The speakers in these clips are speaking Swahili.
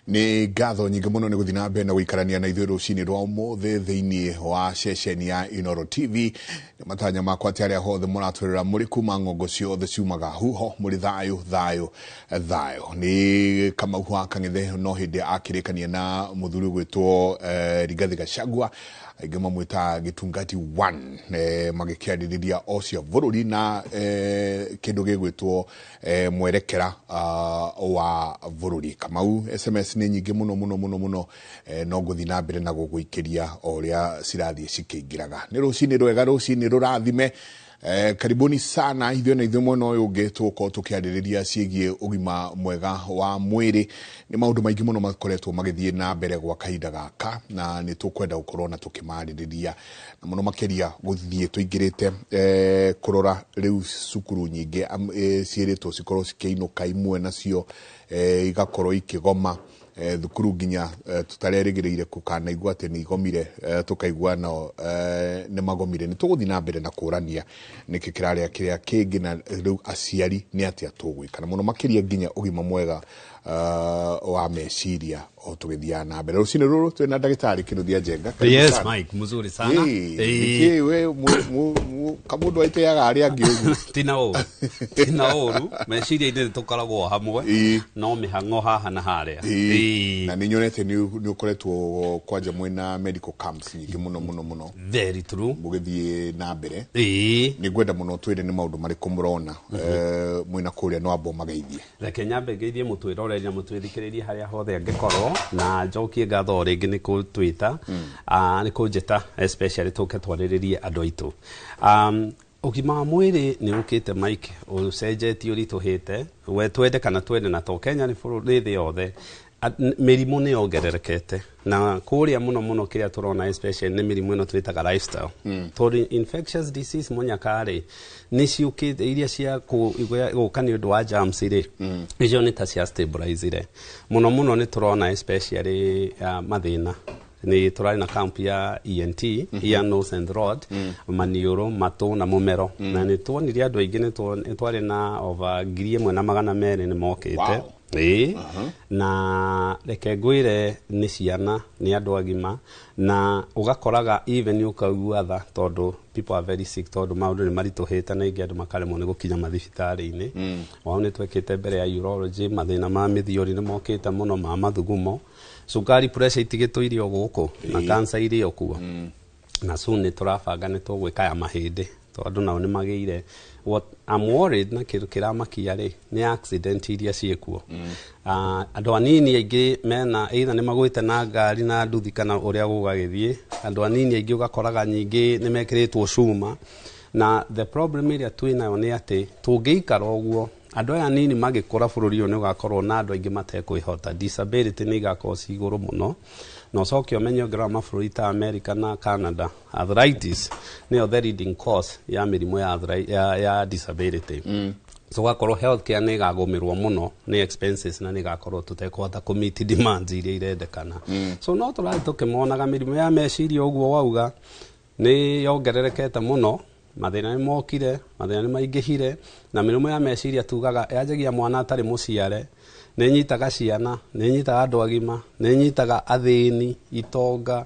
Ni ngatho nyingĩ mũno nĩ gũthiĩ na mbere na gũikarania na ithuĩ rũcinĩ rwa ũmũthĩ thĩinĩ wa ceceni ya Inooro TV. Nĩ matanya makwa atĩ arĩa hothe mũratwĩrĩra mũrĩ kuma ng'ongo ciothe ciumaga huho mũrĩ thayũ. Nĩ Kamau wa Kang'ethe no hĩndĩ akĩrĩkania na mũthuri gwĩtwo Rigathi Gachagua, aingĩ mamwĩta Gĩtungati 1, magĩkĩarĩrĩria o cia bũrũri na kĩndũ gĩgwĩtwo mwerekera wa bũrũri. Kamau SMS nĩ nyingĩ mũno no gũthiĩ na mbere na gũgũikĩria o ũrĩa cirathiĩ cikĩingĩraga. Nĩ rũcinĩ rwega, rũcinĩ rũrathime. Karibuni sana hivyo na hivyo mwena ũyũ ũngĩ tũkorwo tũkĩarĩrĩria ciĩgiĩ ũgima mwega wa mwĩrĩ. Nĩ maũndũ maingĩ mũno makoretwo magĩthiĩ na mbere gwa kahinda gaka na nĩ tũkwenda gũkorwo na tũkĩmarĩrĩria na mũno makĩria gũthiĩ tũingĩrĩte kũrora rĩu cukuru nyingĩ ciĩrĩtwo cikorwo cikĩinũka, imwe nacio igakorwo ikĩgoma, thukuru nginya tutarerĩgĩrĩire kũkanaigua atĩ nĩ igomire, tukaigua no nĩ magomire. Nĩ tũgũthiĩ na mbere na kũrania nĩkĩ kĩrarĩa kĩrĩa kĩngĩ na rĩu aciari nĩ atĩa tũgwĩka na mũno makĩria nginya ũgima mwega wa meciria o tũgĩthiaga na mbere. Rũcinĩ rũrũ twĩna ndagĩtarĩ Kĩnuthia Njenga. Yes Mike, mzuri sana. Nĩkĩ we kamũndũ aiteaga arĩa angĩ ũguo? Tina ũru meciria-inĩ tũkoragwo hamwe no mĩhang'o haha na harĩa. Na nĩ nyonete nĩ ũkoretwo kwanja mwena medical camps nyingĩ mũno. Very true. Mũgĩthiĩ na mbere. Nĩ ngwenda mũno twĩre nĩ maũndũ marĩkũ mũrona mwena kũrĩa no amba mageithie. Reke nyambe ngeithie mũtwĩroreri na mũtwĩthikĩrĩrie harĩa hothe angĩkorwo na njokie ngatho rĩngĩ nĩ kũtwĩta nĩ kũnjĩta especially tũke twarĩrĩrie andũ aitũ. Ũgima wa mwĩrĩ nĩ ũkĩte Mike, ũcenjetie ũritũhĩte, we twende kana twende na to Kenya nĩ bũrũri thĩ yothe mĩrimũ nĩ yongererekete na kũrĩa mũno kĩrĩa tũrona especially nĩ mĩrimũ ĩno twĩtaga lifestyle. Tondũ infectious disease mũnyakarĩ nĩ ciũkĩte iria cia gũka nĩ ũndũ wa germs rĩ, icio nĩ ta cia stabilize mũno nĩ tũrona especially mathĩna. Ni turari na camp ya ENT, ear, nose and throat, maniũrũ, matũ na mũmero. Na nĩ tuonire andũ aingĩ nĩ twarĩ na over 1,200 nĩ mokĩte. Na reke ngwĩre nĩ ciana, nĩ andũ agima na ũgakoraga even ũkaigua tha tondũ people are very sick tondũ maũndũ nĩ maritũhĩte na ingĩ andũ makaremwo nĩ gũkinya mathibitarĩ-inĩ. Wao nĩ twekĩte mbere ya urology, mathĩna ma mĩthiori nĩ mokĩte mũno, ma mathugumo, sukari, pressure itigĩtũire o gũkũ na cancer irĩ o kuo. Na soon nĩ tũrabanga nĩ tũgwĩka ya mahĩndĩ tondũ nao nĩ magĩire. What I'm worried na kĩramakia rĩ nĩ accident iria ciĩkuo. Andũ anini aingĩ mena either nĩ magwĩte na ngari na nduthi kana ũrĩa gũgagĩthiĩ. Andũ anini aingĩ ũgakoraga nyingĩ nĩ mekĩrĩtwo cuma na the problem ĩrĩa twĩnayo nĩ atĩ tũngĩikara ũguo andũ aya anini magĩkũra bũrũri ũyũ nĩ ũgakorwo na andũ aingĩ matekwĩhota, disability nĩ igakorwo ci igũrũ mũno. Na ũcoke ũmenye ũngĩrora mabũrũri ta America na Canada, arthritis nĩyo the leading cause ya mĩrimũ ya disability. So ũgakorwo healthcare nĩ ĩgagũmĩrwo mũno nĩ expenses na nĩ ĩgakorwo tũtekũhota kũmeet demands iria irendekana. So no tũrathiĩ tũkĩmonaga mĩrimũ ya meciria ũguo wauga nĩ yongererekete mũno. Mathĩna nĩ mokire, mathĩna nĩ maingĩhire na mĩrimũ ya meciria tugaga yanjagia mwana atarĩ mũciare, nĩ nyitaga ciana, nĩ nyitaga andũ agima, nĩ nyitaga athĩni, itonga,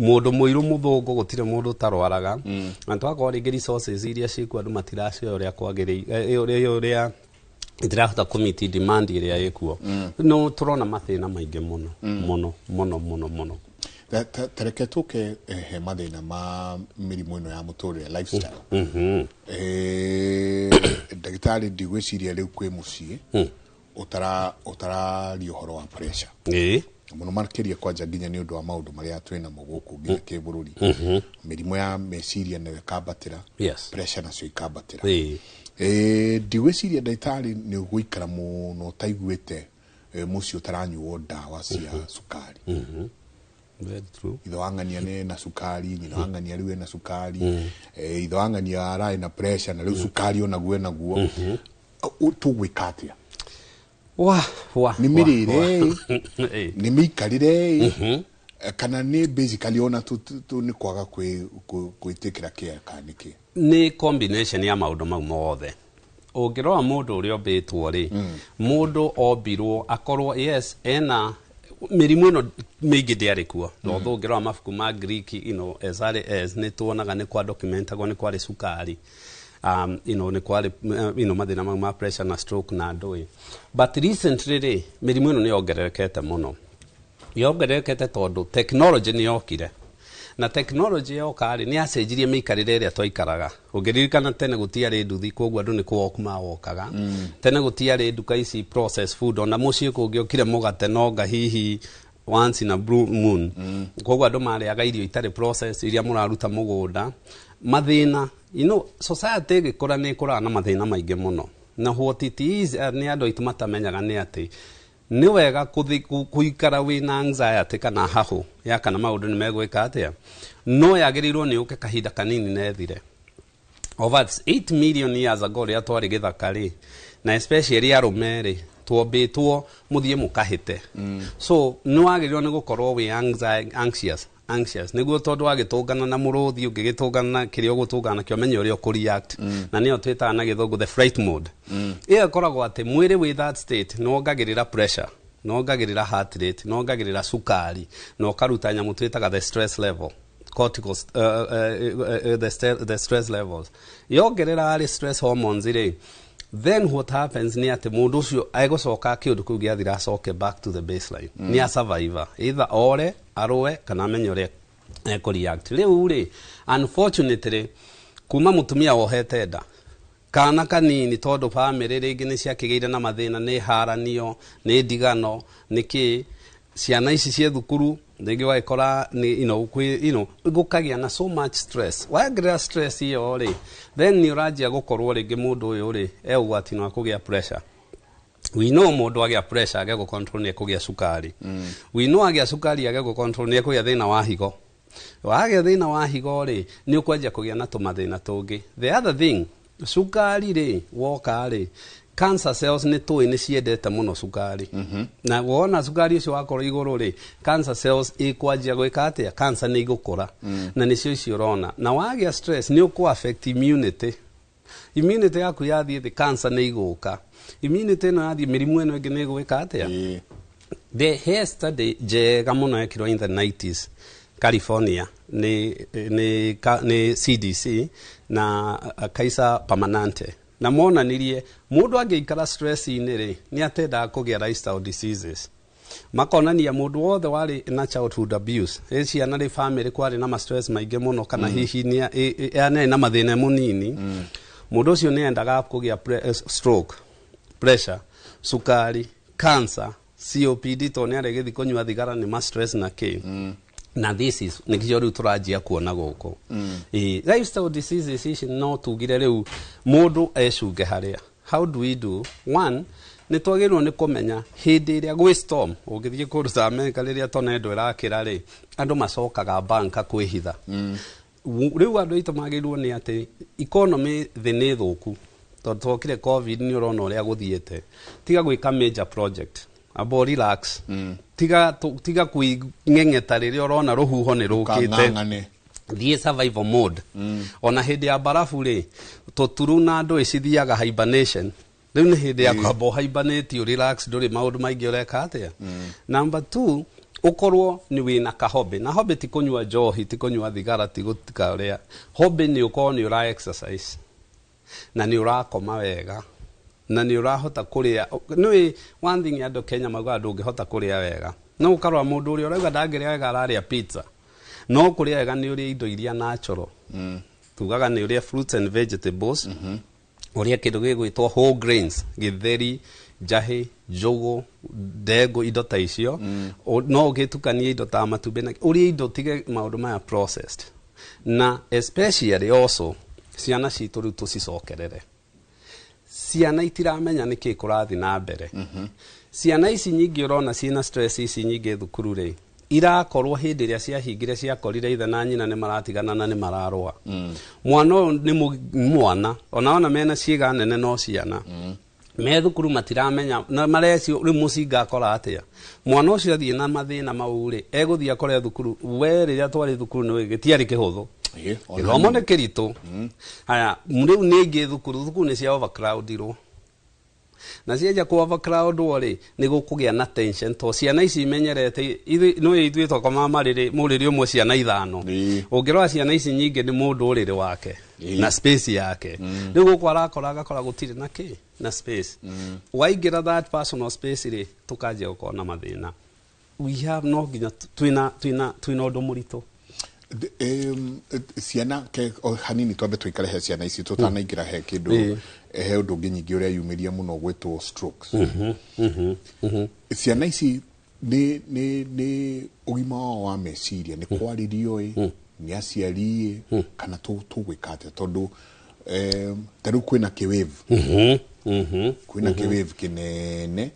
mũndũ mũirũ mũthũngũ, gũtirĩ mũndũ ũtarwaraga. Na twakorwo rĩngĩ resources iria ciĩkuo andũ matiracio ũrĩa kwagĩrĩire, ũrĩa itirahota kũmeet demand ĩrĩa ĩkuo. No tũrona mathĩna maingĩ mũno. Tareke tũke he mathĩna ma mĩrimũ ĩno ya mũtũrĩre lifestyle. Ndagĩtarĩ ndigwĩciria rĩu kwĩ mũciĩ ũtararia ũhoro wa pressure. Mũno makĩria kwanja nginya nĩ ũndũ wa maũndũ marĩa twĩnamo gũkũ nginya kĩbũrũri. Mĩrimũ ya meciria nayo ĩkambatĩra, pressure nacio ikambatĩra. Ndigwĩciria ndagĩtarĩ nĩ ũgũikara mũno ũtaiguĩte mũciĩ ũtaranyuo ndawa cia cukari. Very true. Itho wangania nĩ na sukari, nyina wangania rĩu na sukari, itho wangania arĩ na pressure na rĩu sukari onaguo naguo. Tũgwĩka atĩa? Nĩ mĩrĩre, nĩ mĩikarĩre, kana nĩ basically ona nĩ kwaga kwĩtĩkĩra care kanĩkĩ? Nĩ combination ya maũndũ mau mothe. Ũngĩrora mũndũ ũrĩa ombĩtwo rĩ, mũndũ ombirwo akorwo yes ena mĩrimũ ĩno mĩingĩ ndĩarĩ kuo no thũngĩrora mabuku ma Greek as early as nĩ tuonaga nĩ kwa documentagwo nĩ kwarĩ cukari nĩ kwarĩ mathĩna mau ma pressure na stroke na ndũĩ but recently rĩ mĩrimũ ĩno nĩ yongererekete mũno yongererekete tondũ technology nĩ yokire na technology yoka rĩ nĩ yacenjirie mĩikarĩre ĩrĩa twaikaraga ũngĩririkana tene gũtiarĩ nduthi koguo andũ nĩ kũwalk mawokaga tene gũtiarĩ nduka ici processed food ona mũciĩ kũngĩokire mũgate nonga hihi once in a blue moon koguo andũ marĩaga irio itarĩ process iria mũraruta mũgũnda mathĩna society ĩgĩkũra nĩ ĩkũraga na mathĩna maingĩ mũno na what it is nĩ andũ aitũ matamenyaga nĩ atĩ nĩ wega kũikara wĩna anxiety kana hahũ ya kana maũndũ nĩ megwĩka atĩa no yagĩrĩirwo nĩ ũke kahinda kanini na ethire over 8 million years ago rĩa twarĩ gĩthaka rĩ na especially arũme rĩ twombĩtwo mũthiĩ mũkahĩte so nĩ wagĩrĩirwo nĩ gũkorwo wĩ anxious nĩguo tondũ wagĩtũngana na mũrũthi ũngĩgĩtũngana na kĩrĩa ũgũtũngana nakĩo menye ũrĩa ũkũreact na nĩyo twĩtaga na gĩthũngũ the fright mode ĩyo ĩkoragwo atĩ mwĩrĩ wĩ that state nĩwongagĩrĩra pressure nĩwongagĩrĩra heart rate nĩwongagĩrĩra cukari na ũkaruta nyamũ twĩtaga the stress level cortical the stress levels yongerera rĩ stress hormones rĩ then what happens ni ati mundu ucio aigũcoka kĩũndũ kĩu gĩathira acoke back to the baseline ni a survivor either ore arũe kana amenye ũrĩa ekũreact rĩu rĩ unfortunately kuma mutumia wohete nda kana kanini tondũ family rĩngĩ nĩ ciakĩgĩire na mathĩna nĩ haranio nĩ ndigano nĩkĩ ciana ici cia thukuru rĩngĩ waikora nĩ gũkagĩa na so much stress wagerera stress iyo rĩ then nĩ ũranjia gũkorwo rĩngĩ mũndũ ũyũ rĩ ũgwati wa kũgĩa pressure we know mũndũ agĩa pressure age gũcontrol nĩ kũgĩa cukari we know agĩa cukari age gũcontrol nĩ kũgĩa thĩna wa higo wagĩa thĩna wa higo rĩ nĩ ũkwanjia kũgĩa na tũmathĩna tũngĩ the other thing cukari rĩ woka rĩ cancer cells nĩ tũĩ nĩ ciendete mũno cukari na wona cukari ũcio wakorwo igũrũ rĩ cancer cells ikwanjia gwĩka atĩa cancer nĩ igũkũra na nĩcio icio ũrona na wagĩa stress nĩ ũkũ affect immunity yaku yathiĩ thĩ cancer nĩ igũka immunity ĩno yathiĩ mĩrimũ ĩno ĩngĩ nĩ igwĩka atĩa the hair study njega mũno yekirwo in the 90s California ni CDC na Kaiser Permanente na monanirie mũndũ angĩikara stress-inĩ rĩ nĩ atendaga kũgĩa lifestyle diseases makonania mũndũ wothe warĩ na childhood abuse ciana rĩ family kwarĩ na stress maingĩ mũno kana hihi nĩ na mathĩna mũnini mũndũ ũcio nĩ endaga kũgĩa stroke pressure sukari cancer COPD to nĩ arĩgĩthi kũnyua thigara nĩ stress na kĩ na this is nikio rĩu tũranjia kuona gũkũ lifestyle diseases ici no tugire rĩu mũndũ ecunge harĩa how do we do one nĩ twagĩrĩirwo nĩ kũmenya hĩndĩ ĩrĩa gwĩ storm ũngĩthiĩ kũruta America rĩrĩa tornado ĩrakĩra rĩ andũ macokaga banka kwĩhitha rĩu andũ aitũ magĩrĩirwo nĩ atĩ economy thĩ nĩ thũku tondũ twokire covid nĩ ũrona ũrĩa gũthiĩte tiga gwĩka major project abo relax tiga kuing'eng'eta rĩrĩa ũrona rũhuho nĩ rũkĩte thiĩ survival mode ona hĩndĩ ya barafu rĩ tũturu na andũ icithiaga hibernation rĩu nĩ hĩndĩ ya kwamba hibernate relax ndũrĩ maũndũ maingĩ ũreka atĩa number 2 ukorwo ni wina kahobe na hobe ti kunywa njohi ti kunywa thigara ti gutika uria hobe ni ukorwo ni ura exercise na ni urakoma wega na ni urahota kuria ni one thing ando Kenya mauga ndungihota kuria wega no ukarwa mundu uri urauga ndangĩrĩa wega araria pizza no kuria wega ni uri indo iria natural tugaga ni uri fruits and vegetables uria kindu gĩgwĩtwo whole grains githeri jahe jogo ndego indo ta icio no ũgĩtukania indo ta matumbĩ na uria indo tige maũndũ maya processed na especially also ciana citũ rĩu tũcicokerere ciana itiramenya nĩkĩ kũrathi na mbere ciana ici nyingĩ ũrona ciena stress ici nyingĩ thukuru rĩ irakorwo hĩndĩ ĩrĩa ciahingire ciakorire ithe na nyina nĩ maratigana na nĩ mararũa mwana nĩ mwana ona mena ciĩga nene no ciana me thukuru matiramenya na marecio rĩ mũcinga akora atĩa mwana ũcio athiĩ na mathĩna mau rĩ egũthiĩ akore thukuru we rĩrĩa twarĩ thukuru nĩ gĩtiarĩ kĩhũthũ gĩthomo nĩ kĩritũ haya rĩu nĩ ingĩ thukuru nĩ cia overcrowdirwo na cienja ku overcrowd ori ni gukugia na tension to ciana ici imenyerete no ithuĩ tokoma mũrĩrĩ ũmwe ciana ithano ũngĩrora ciana ici nyingĩ nĩ mũndũ ũrĩrĩ wake na space yake rĩu gũkũ agakora gũtirĩ na kĩ na space waingĩra that personal space rĩ tũkanjia gũkorwo na mathĩna we have no nginya twina ũndũ mũritũ ciana hanini twambe tũikare he ciana ici tũtanaingĩra he kĩndũ he ũndũ ũngĩ nyingĩ ũrĩa yumĩria mũno gwĩtwo strokes ciana ici nĩ ũgima wao wa meciria nĩ kwarĩrio nĩ aciari kana tũgwĩka atĩa tondũ tarĩu kwĩna kĩwave kwĩna kĩwave kĩnene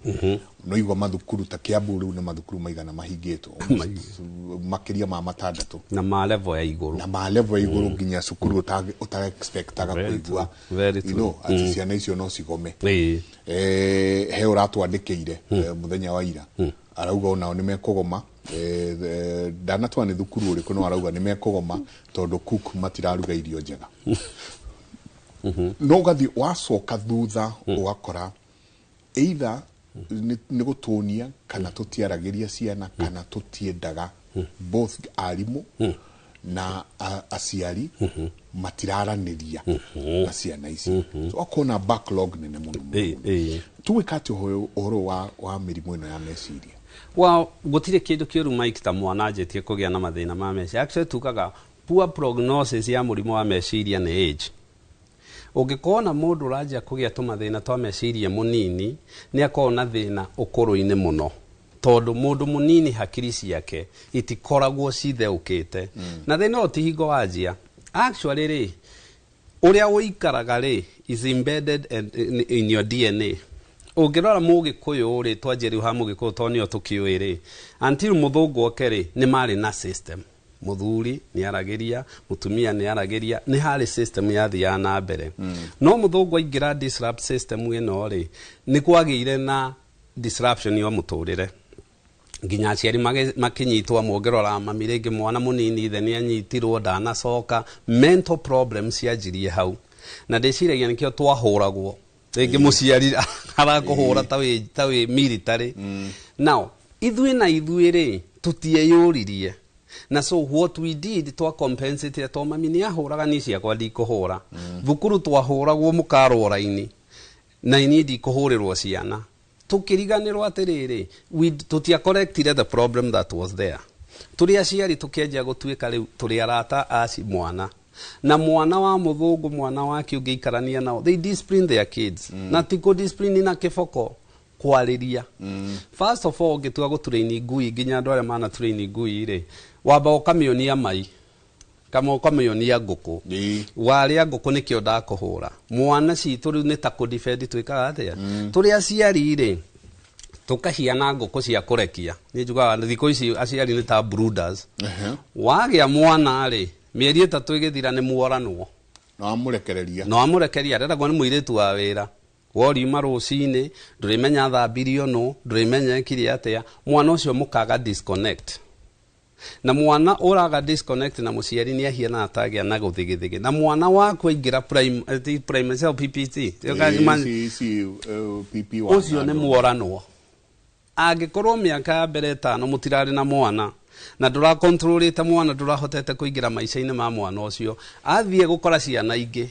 no igua mathukuru ta Kiambu rĩu nĩ mathukuru maigana mahingĩtwo makĩria ma 6 na ma level ya igũrũ nginya cukuru ũta-expectaga kũigua atĩ ciana icio no cigome he ũratwandĩkĩire mũthenya wa ira arauga onao nĩ mekũgoma ndanatwa nĩ thukuru ũrĩkũ no arauga nĩ mekũgoma tondũ cook matiraruga irio njega no gathi wacoka thutha ugakora either nĩ gũtũnia kana tũtiaragĩria ciana kana tũtiendaga both arimũ na aciari matiraranĩria na ciana ici so akona backlog nene mũno tuwĩka atĩ ũhoro wa mĩrimũ ĩno ya meciria gũtirĩ kĩndũ kĩũru Mike ta mwana anjĩtie kũgĩa na mathĩna ma meciria actually tukaga poor prognosis ya mũrimũ wa meciria nĩ age ũngĩkorwo na mũndũ ũranjia kũgĩa tũmathĩna twa meciria mũnini nĩ akorwo na thĩna ũkũrũ-inĩ mũno tondũ mũndũ mũnini hakiri ciake itikoragwo citheũkĩte na thĩna ũyũ ti hingo wanjia actually rĩ ũrĩa ũikaraga rĩ is embedded in your DNA ũngĩrora mũgĩkũyũ rĩ twanjie rĩu ha mũgĩkũyũ tondũ nĩo tũkĩũĩ rĩ until mũthũngũ oke rĩ nĩ marĩ na system muthuri ni aragĩria mutumia ni aragĩria ni harĩ system yathiaga na mbere no mũthũngũ aingĩra disrupt system ĩno rĩ nĩ kwagĩire na disruption ya mũtũrĩre nginya aciari makĩnyitwo mũngĩrora mami rĩngĩ mwana mũnini ithe nĩ anyitirwo ndanacoka mental problems cianjirie hau na ndĩciragia nĩkĩo twahũragwo rĩngĩ mũciari arakũhũra ta wĩ military now ithuĩ rĩ tutieyũririe na so what we did to compensate to mami ni ahuraga ni ciakwa ndikuhura thukuru twahuragwo mukarora-ini na ini ndikuhurirwo ciana tukiriganirwo atiriri we tutia correctire the problem that was there turi aciari tukienja gutuika riu turi arata aci mwana na mwana wa muthungu mwana wake ungiikarania nao they discipline their kids na tiko discipline na kiboko kwariria first of all gituga guturaini ngui nginya andu aria mana turaini ngui ri wamba ukamionia mai kama ukamionia nguku waria nguku nikio ndakuhura mwana citu riu ni ta ku defend twikaga atia turi aciari ri tukahiana nguku cia kurekia ni njugaga thiko ici aciari ni ta brooders wagia mwana ri mieri 3 igithira ni muoranwo no amurekereria reragwo ni muiritu wa wira woriuma rucini ndurimenya thambirio no ndurimenya kiri atia mwana ucio mukaga disconnect na mwana uraga disconnect na muciari ni ahiana atagia na guthigithigi na mwana waku aingira prime cell PPT ucio ni muoranwo angikorwo miaka mbere 5 mutirari na mwana na ndura controlite mwana ndurahotete kuingira maica-ini ma mwana ucio athie gukora ciana ingi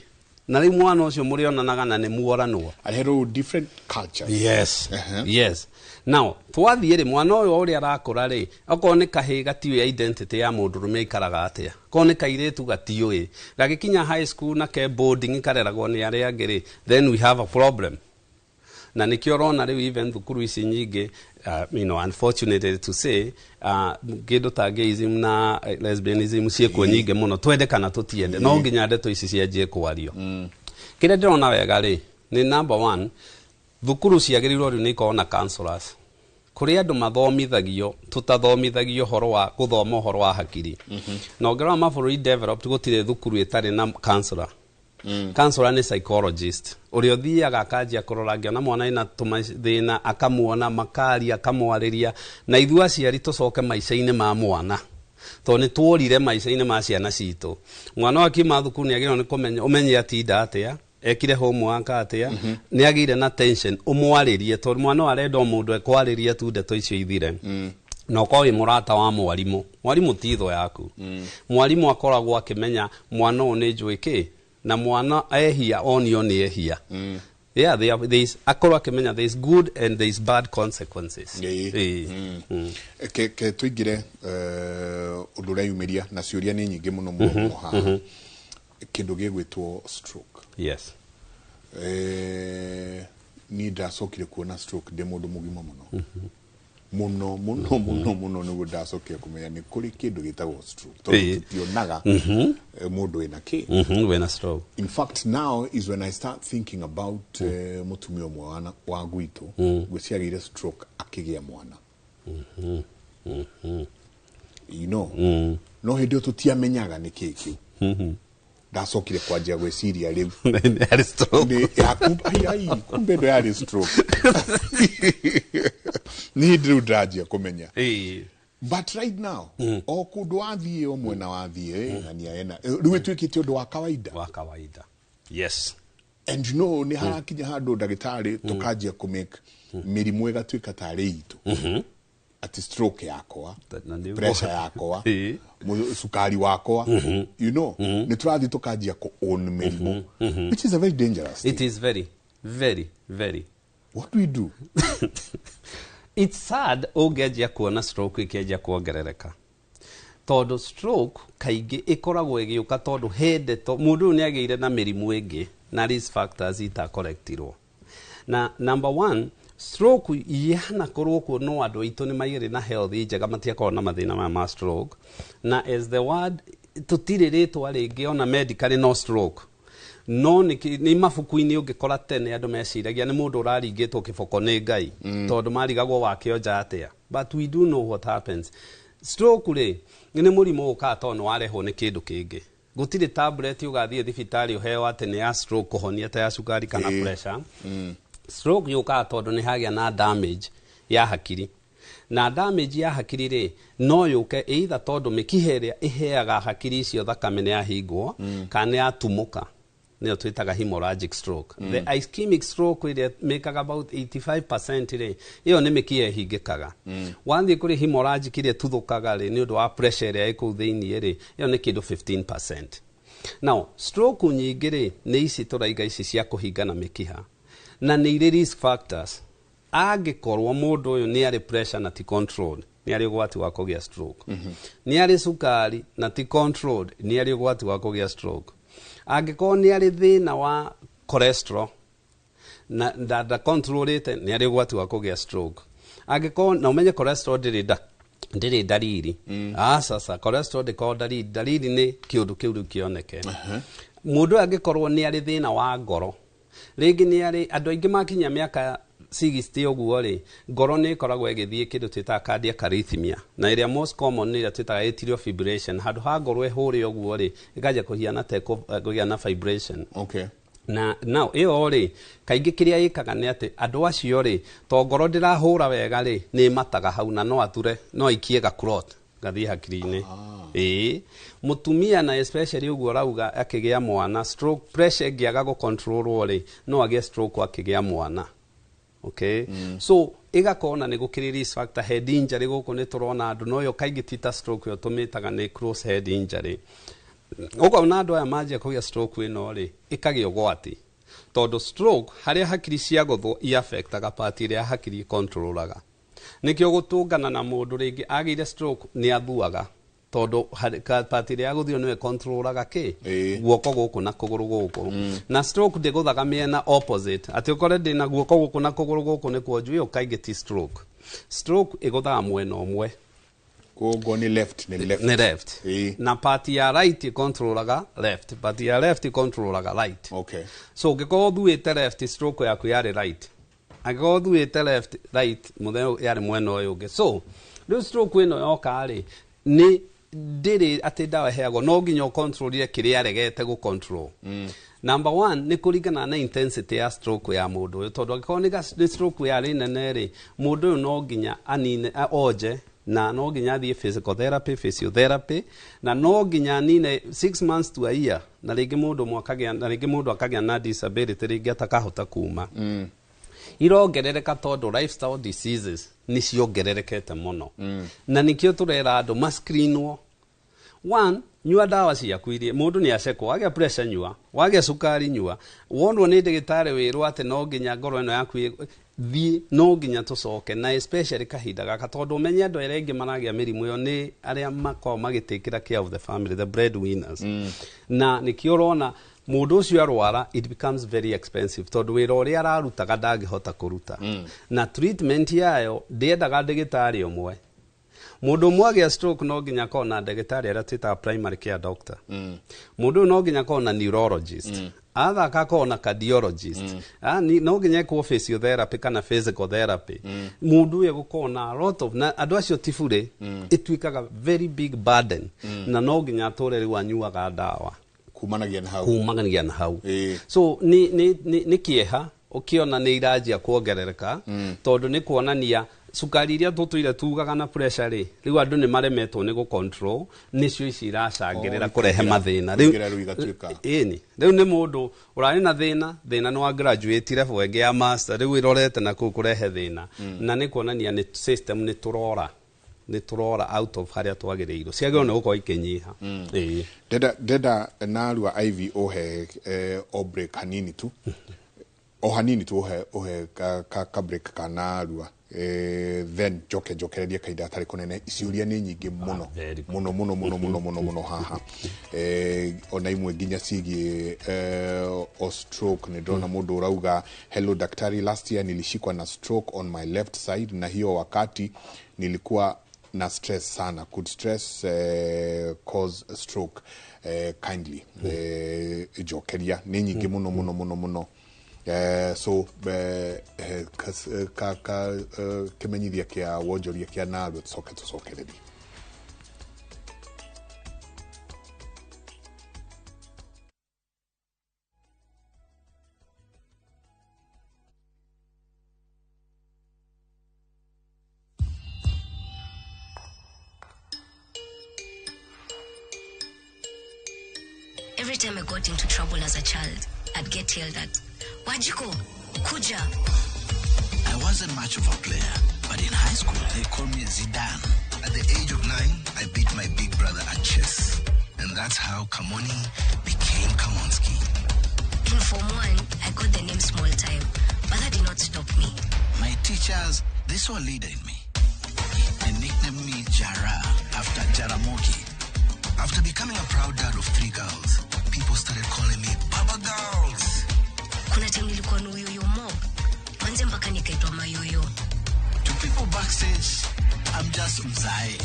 na riu mwana ucio murionanaga na ni muoranwo ahero different cultures yes now twathie ri mwana uyu uri arakura ri akoo ni kahi gatiwe identity ya mundu rume ikaraga atia ko ni kairetu gatiwe gagikinya high school na ke boarding kareragwo ni aria angiri then we have a problem na nikio rona riu even thukuru ici nyingi unfortunately to say gindo ta gayism na lesbianism ciekuo nyingi muno twende kana tutiende no nginya ndeto ici cianjie kwario kire ndirona wega ri ni number 1 thukuru ciagĩrĩirwo riu ni ikona counselors kuri andu mathomithagio tutathomithagio horo wa guthoma horo wa hakiri na ongerwa mabũrũri developed gutire thukuru itari na counselor counselor ni psychologist uri othiaga akanjia kurora ngiona mwana ina tumathina akamuona makari akamwariria na ithu aciari tucoke maica-ini ma mwana to ni tuorire maica-ini ma ciana citu mwana wa kima thukuru ni agirwo ni kumenya umenye atinda atia ekire homework atia ni agire na tension umwaririe to mwana arenda mundu ekwaririe tu ndeto icio ithire no ko wi murata wa mwarimu titho yaku mwarimu akoragwo akimenya mwana one njwiki na mwana ehia onio ni ehia yeah, there is akorwa akimenya there is good and there is bad consequences ke tuigire undu reyumiria na ciuria ni nyingi muno muno haha kindu gigwitwo stroke yes ni ndacokire kuona stroke ndi mundu mugima muno muno ni ndacokire kumenya ni kuri kindu gitagwo stroke to tionaga mundu ina ki wena stroke. In fact now is when I start thinking about mutumio mwana wa gwitu gwiciagire stroke akigia mwana you know no hindu tutiamenyaga ni kiki ndacokire kwanjia gwiciria riu ari stroke ai kumbe ndo yari stroke ni ndu ndajia kumenya but right now o kundu wathie o mwena wathie na ni aena riu twikite undu wa kawaida yes and you know ni harakinya handu ndagitari tukajia ku make mirimu igatwika tari itu ati stroke yakwa pressure yakwa sukari wakwa you know ni turathi tukajia ku own mirimu which is a very dangerous thing. It is very what do we do? It's sad ugejia kuona stroke ikejia kuongerereka tondu stroke kaingi ikoragwo igiuka tondu hendeto mundu ni ageire na mirimu ingi na risk factors ita correctirwo na number 1 stroke yana korwo ko no andu aitu ni maigire na health njega matiakorwo na mathina ma stroke na as the word tutiriritwo ringi ona medically no stroke no ni mafuku-ini ungikora tene andu meciragia ni mundu uraringitwo kiboko ni Ngai tondu marigagwo wakionja atia but we do know what happens. Stroke ri ni murimu ukata no warehwo ni kindu kingi gutire tablet ugathie thibitari uheo ati ni ya stroke kuhonia ta ya sukari kana pressure stroke yuka tondu ni hagia na damage ya hakiri na damage ya hakiri ri no yuke either tondu mikiheria iheaga hakiri icio thakame ni yahingwo kana yatumuka nio twitaga hemorrhagic stroke the ischemic stroke ile make about 85% ri iyo ni mikie hingikaga wanthi kuri hemorrhagic ile tuthukaga ri ni undu wa pressure ile iko thiini ri iyo ni kindu 15%. Now stroke nyingi ri ni ici turaiga ici cia kuhingana mikiha na ni ire risk factors angikorwo mundu uyu ni ari pressure na ti control ni ari gwati wa kugia stroke ni ari sukari na ti control ni ari gwati wa kugia stroke angikorwo ni ari thina wa cholesterol na da control ite ni ari gwati wa kugia stroke angikorwo na umenye cholesterol ndiri dalili sasa cholesterol ndiko dalili ni kiundu kiuru kioneke mundu angikorwo ni ari thina wa ngoro ringi ni ari andu aingi makinya miaka 60 oguo ri ngoro ni koragwo igithie kindu twita cardiac arrhythmia na area most common ni twita atrial fibrillation handu ha ngoro ehuri oguo ri ikaja kuhiana ta kugia na vibration na now iyo ri kaingi kiria ikaga ni ati andu acio ri to ngoro ndirahura wega ri ni mataga hau na no ature no ikie ga clot gathie hakiri-ini mutumia na especially uguo rauga akigia mwana stroke pressure ngiaga go control ri no agie stroke akigia mwana so igakona ni gukiri risk factor head injury guku ni turona andu no yo kaingi tita stroke yo tumitaga ni cross head injury ugo na andu aya manjia kugia stroke ino ri ikagio gwati tondu stroke haria hakiri cia gutho i affectaga part iria hakiri controlaga nikio gutungana na mundu ringi agire stroke ni athuaga tondu part iria guthio niwe controlaga ki guoko guku na kuguru guku na stroke ndiguthaga miena opposite ati ukore ndina guoko guku na kuguru guku ni kuo njui ukaige ti stroke iguthaga mwena umwe kogo ni left na part ya right controlaga left part ya left controlaga right so ungiko thuite left stroke yaku yari right agiko thuite left right mutheo yari mwena uyu ungi so riu stroke ino yoka ri ni ndiri ati dawa heago no nginya control ile kiria regete go control number 1 ni kuringana na intensity ya stroke ya mundu tondu angiko ni stroke ya nene ri mundu no nginya anine oje na no nginya thiĩ physical therapy, physiotherapy, na no nginya nine 6 months to a year, na rĩngĩ mũndũ akagĩa na disability rĩngĩ atakahota kuma. Irongerereka tondũ lifestyle diseases nĩ ciongererekete mũno. Na nĩkĩo tũrera andũ mascreenwo. One, nyua dawa ciaku iria mũndũ nĩ acekwo, wagĩa pressure nyua, wagĩa cukari nyua, wonwo nĩ ndagĩtarĩ wĩrwo atĩ no nginya ngoro ĩno yaku thiĩ, no nginya tũcoke, na especially kahinda gaka tondũ ũmenye andũ arĩa aingĩ maragĩa mĩrimũ ĩyo nĩ arĩa makoragwo magĩtĩkĩra care of the family, the breadwinners. Na nĩkĩo ũrona mũndũ ũcio arwara, it becomes very expensive tondũ wĩra ũrĩa ararutaga ndangĩhota kũruta. Na treatment yayo ndĩendaga ndagĩtarĩ ũmwe. Mũndũ ũmwe agĩa stroke no nginya akorwo na ndagĩtarĩ arĩa twĩtaga primary care doctor. Mũndũ ũyũ no nginya akorwo na neurologist. Athaka akorwo na cardiologist. No nginya ekwo physiotherapy kana physical therapy. Mũndũ ũyũ gũkorwo na a lot of, na andũ acio tifurĩ, ĩtuĩkaga very big burden. Na no nginya atũre rĩu anyuaga ndawa. Kumanagia na hau. So nĩ kĩeha ũkĩona nĩ iranjia kuongerereka tondũ nĩ kuonania sukari iria tũtũire tugaga na pressure rĩu andũ nĩ maremetwo nĩ gũ-control, nĩcio ici iracangĩrĩra kũrehe mathĩna. Rĩu nĩ mũndũ ũrarĩ na thĩna nĩ wa graduate level ĩngĩ ya master, rĩu ĩrorete na kũu kũrehe thĩna. Na nĩ kuonania nĩ system nĩ tũrora out of harĩa twagĩrĩirwo, ciagĩrĩirwo nĩ gũkorwo ikĩnyiha. Ndenda narua IV ohe o break hanini tu, o hanini tu ohe ka break ka narua, then njokererie kahinda gatarĩ kũnene. Ciũria nĩ nyingĩ mũno haha, ona imwe nginya cigie o stroke. Nĩ ndona mũndũ ũrauga, hello daktari, last year nilishikwa na stroke on my left side, na hiyo wakati nilikuwa na stress sana. Could stress cause stroke? Kindly jokeria nĩ nyingĩ mũno. So kimenyithia kia wonjoria kia narua tucokererie. Every time I got into trouble as a child, I'd get yelled at. Wajiko, Kuja. I wasn't much of a player, but in high school they called me Zidane. At the age of 9, I beat my big brother at chess. And that's how Kamoni became Kamonski. In Form 1, I got the name Small Time, but that did not stop me. My teachers, they saw a leader in me. They nicknamed me Jara after Jaramogi. After becoming a proud dad of 3 girls, people started calling me Baba Girls. Kuna time nilikuwa na uyoyo mob, manze mpaka nikaitwa mayoyo. To people backstage, I'm just Mzae.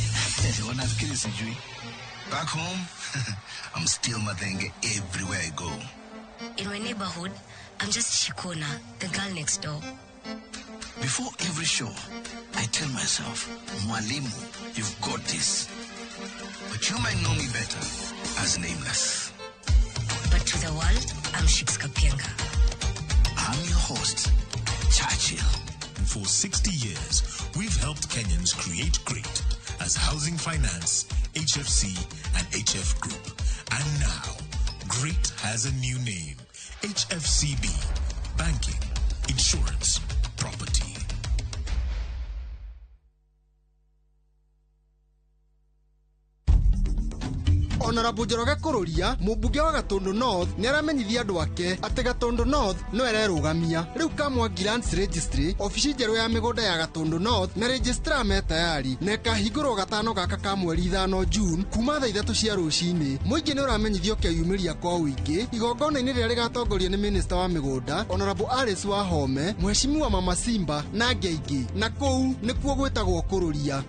Wanafikiri sijui. Back home, I'm still Madenge everywhere I go. In my neighborhood, I'm just Shikona, the girl next door. Before every show, I tell myself, Mwalimu, you've got this. But you might know me better as Nameless. But to the world, I'm Shix Kapienga. I'm your host, Churchill. For 60 years, we've helped Kenyans create great as Housing Finance, HFC, and HF Group. And now, great has a new name, HFCB, Banking, Insurance, Property. Honorable Njoroge Kururia, mũmbunge wa Gatundu North, nĩ aramenyithia andũ ake atĩ Gatundu North no ĩrerũgamia. Rĩu Kamwangi Lands Registry, ofici njerũ ya mĩgũnda ya Gatundu North, na registrar me tayari, na ĩkahingũrwo gatano gaka ka mweri 5 June kuma thaa 3 cia rũcinĩ. Mũingĩ nĩ ũramenyithio kĩyumĩria kwa ũingĩ igongona-inĩ rĩrĩa rĩgatongorio nĩ Minister wa mĩgũnda Honorable Alice Wahome, Mheshimiwa Mama Simba na angĩ aingĩ, na kũu nĩkuo gwĩtagwo Kururia.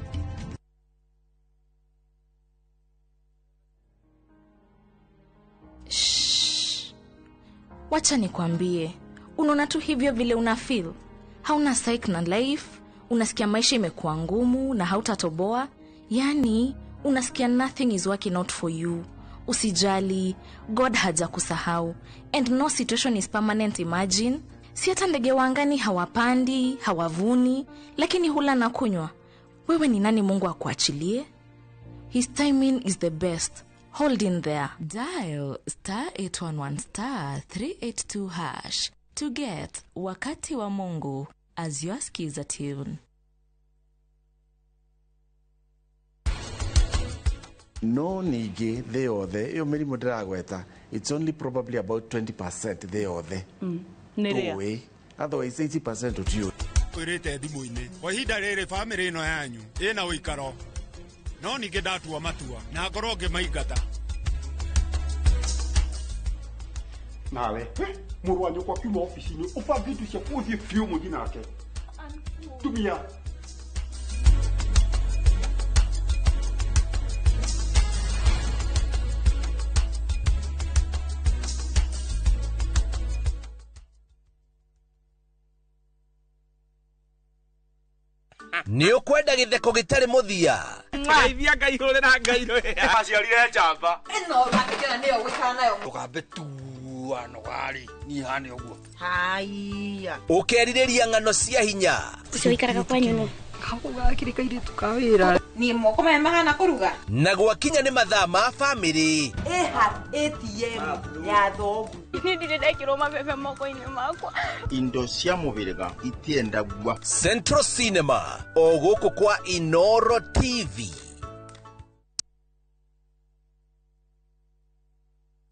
Wacha nikwambie, unaona tu hivyo vile una feel. Hauna psych na life, unasikia maisha imekuwa ngumu na hautatoboa. Yani, unasikia nothing is working out for you. Usijali, God haja kusahau. And no situation is permanent, imagine. Si hata ndege wa angani hawapandi, hawavuni, lakini hula na kunywa. Wewe ni nani Mungu akuachilie? His timing is the best. Hold in there. Dial *811*382# to get wakati wa Mungu as your skiza tune. No nige they or the yo meri mudragweta. It's only probably about 20% they or the. Nerea. Otherwise 80% of you. Kwirite thimu-ini kwa ihinda riri family ino yanyu ina uikaro no ninge ndatua matua na ngoro ngimaingata nawe muru wanyu kwa kiuma ofisini ubangitu cia kuthie fiu muthi nake tumia Ni ukwenda githeko gitari muthia ngeithia ngaihurira ngairo aciarire njamba Eno bakira niyo gwikana nayo. tugambe tu ano gari ni hane uguo Haiya. ukeririria ng'ano cia hinya Usiwikaraga kwa nyuno. Hakuga kirikaire tukawira. Ni moko me mahana kuruga. na gwakinya ni mathaa ma family Eha ATM ya thogu. Ni ndidekirwo mabebe moko-ini makwa. indo cia mubiriga itienda gwa Central Cinema o guku kwa Inoro TV.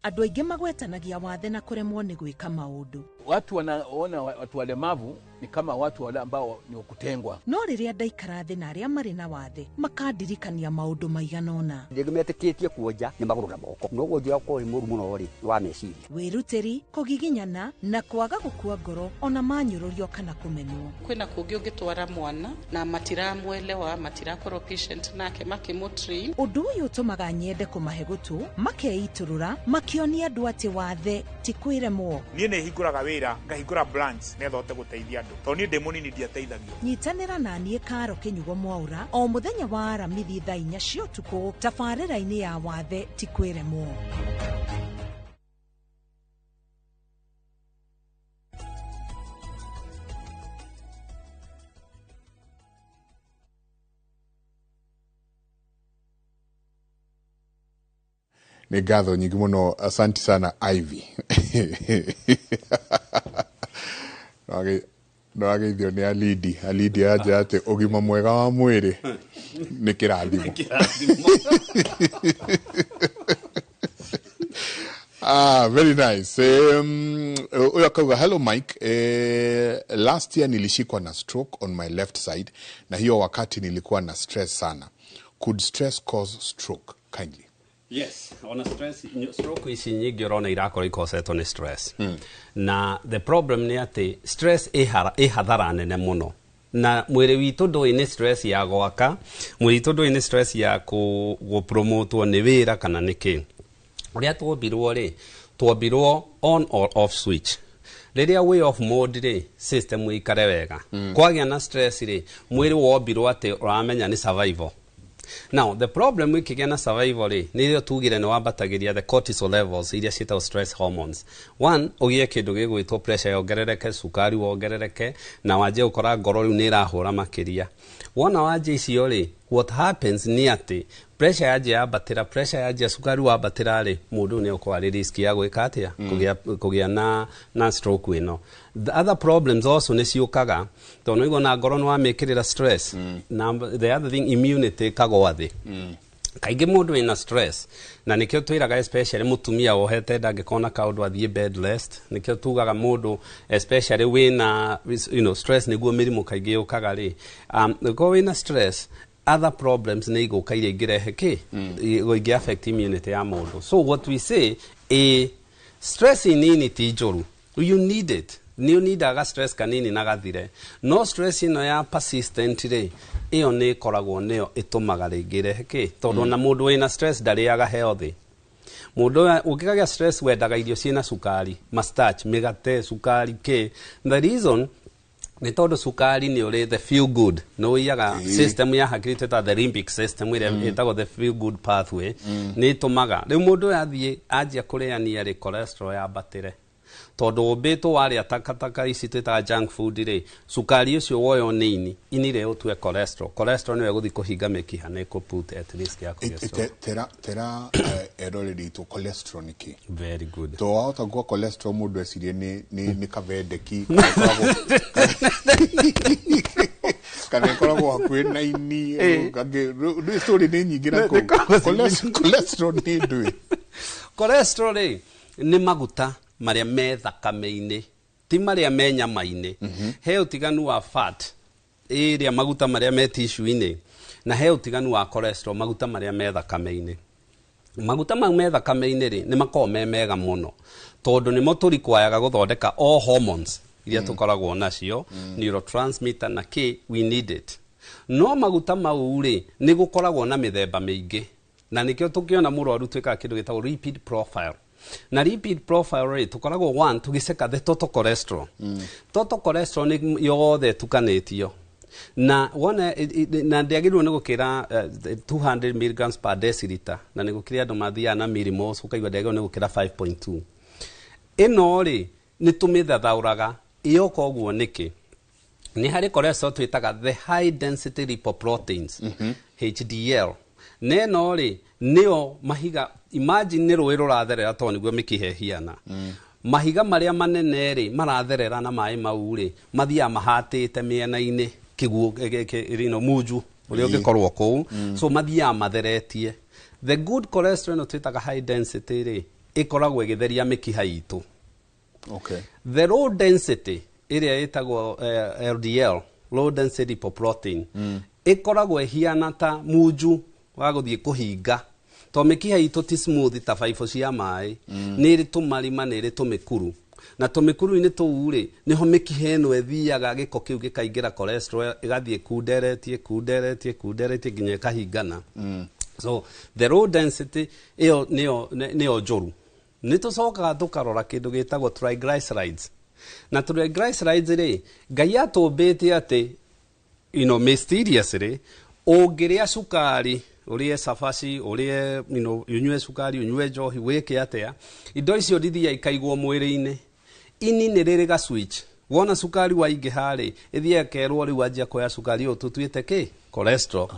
Andũ aingĩ magwetanagia wathe na kuremwo ni gwika maundu. Watu wanaona watu walemavu ni kama watu wale ambao ni kutengwa. No rĩrĩa ndaikara thĩ na arĩa marĩ na wathe makandirikania maundu maigana ũna. Ndĩgĩmetĩkĩtie kuonja nĩ magũrũ na moko no gũthia kwa mũru mũno rĩ wa meciria. Wĩrutĩri, kũgiginyana na kwaga gũkua ngoro ona manyũrũrio kana kũmenwo. Kwĩna kũngĩ ũngĩtwara mwana na matiramwelewa matirakorwo patient nake makĩmũtrain. Ũndũ ũyũ ũtũmaga nyende kũmahe gũtũ makeiturũra makĩonia andũ atĩ wathe ti kwĩremwo. niĩ nĩ hingũraga wĩra ngahingũra branch nĩgetha hote gũteithia andũ tondũ niĩ ndĩ mũnini ndiateithagio Nyitanĩra na niĩ Karo Kĩnyugo Mwaura o mũthenya wa Aramithi thaa 4 cia ũtukũ tabarĩra-inĩ ya wathe ti kwĩremwo. Nĩ ngatho nyingĩ mũno, asanti sana Ivy. No ageithio nĩ Alidi aja atĩ ũgima mwega wa mwĩrĩ nĩ kĩrathimo. Very nice. Uyo akauga, hello Mike, last year nilishikwa na stroke on my left side na hiyo wakati nilikuwa na stress sana. Could stress cause stroke? Kindly. Yes, on a stroke ici nyingi urona irakorwo ikosetwo ni stress. Na the problem ni ati stress hathara nene muno. Na mwiri witu ndui ni stress ya gwaka, mwiri witu ndui ni stress ya gupromotwo ni wira kana niki. Uria twobirwo on or off switch. Riria way off mode ri system ikare wega. Kwagia na stress ri mwiri wobirwo ati uramenya ni survival. Now, the problem with kigena survival ni rio tugire ni wambatagiria the cortisol levels iria cietagwo stress hormones. One, ugie kindu gigwitwo pressure yongerereke, sukari wongerereke, na waje ukora ngoro riu ni irahura makiria. Wona waje icio ri, what happens ni ati pressure yaje yabatira, pressure yaje sukari wabatira ri, mundu ni ukwa risk ya gwika atia kugia na stroke ino. The other problems also ni ciukaga tono igo na ngoro nwa mekirira stress. The other thing, immunity kagwa thi. Kaingĩ mundu ina stress na nikio twiraga especially mutumia wohete ndangikona kaundu athie bed rest, nikio tugaga mundu especially wina stress niguo mirimu kaingĩ yukaga ri go wina stress other problems ni iguka iria ingirehe go affect immunity ya mundu. So what we say stress inini ti njuru, you need it. You need aga stress kanini na gathire. No stress ino ya persistent ri iyo ni koragwo niyo itumaga ringirehe tondu na mundu wina stress ndariaga healthy. Mundu ukikagia stress wendaga irio ciina sukari, starch, migate, sukari the reason ni tondu sukari ni uri the feel good no iaga system ya hakiri teta the limbic system ire itago the feel good pathway ni tumaga riu mundu athie anjia kuriania ri cholesterol ya batire tondu umbitwo waria takataka ici twitaga junk food ri sukari ucio woyo nini inire utwe cholesterol niwe guthi kuhinga mekiha na ikuput at risk ya cholesterol tera erore rito cholesterol niki very good to wahota gwa cholesterol mundu esirie ni kavendeki kana koragwo hakuhi na ini kage story ni nyingi na cholesterol ni ndui cholesterol ni maguta maria me thakame-ini ti maria me nyama-ini he utiganu wa fat iria maguta maria me tissue-ini na he utiganu wa cholesterol maguta maria me thakame-ini maguta mau me thakame-ini ri ni makoragwo me mega muno tondu nimo turikwayaga guthondeka all hormones iria tukoragwo nacio neurotransmitter na we need it no maguta mau ri ni gukoragwo na mithemba mingi na nikio tukiona murwaru twika kindu gitagwo lipid profile na lipid profile ri tukoragwo one tugiseka the total cholesterol total cholesterol ni yothe tukanetio na wona na ndiagirwo ni gukira 200 mg per deciliter na ni gukira andu mathia na millimos ukaigwa ndiagirwo ni gukira 5.2 ino ri ni tumithathauraga iyo koguo niki ni hari cholesterol twitaga the high density lipoproteins HDL neno ri nio mahiga imagine ni rũĩ rũratherera to niguo mikihe hiana mahiga maria manene ri maratherera na mai mau ri mathia mahatite miena-ini kiguo rino muju uria ungikorwo kuu so mathia matheretie the good cholesterol no twitaga high density ri ikoragwo igitheria mikiha itu the low density iria itagwo LDL low density lipoprotein ikoragwo hiana ta muju wa guthie kuhinga to mikiha itu ti smooth ta faibo cia mai ni ri tumarima ni ri tumikuru na tumikuru-ini tuu ri niho mikiha ino ethiaga giko kiu gikaingira cholesterol igathie kunderetie nginya ikahingana so the low density iyo nio njuru ni tucokaga tukarora kindu gitagwo triglycerides na triglycerides ri Ngai atumbite ati mysteriously ungiria sukari urie safaci urie unywe sukari unywe njohi wike atia indo icio ndithia ikaigwo mwiri-ini ini ni riri ga switch wona sukari waingiha ri ithia kerwo ri wanjia kuya sukari o tutuite ki cholesterol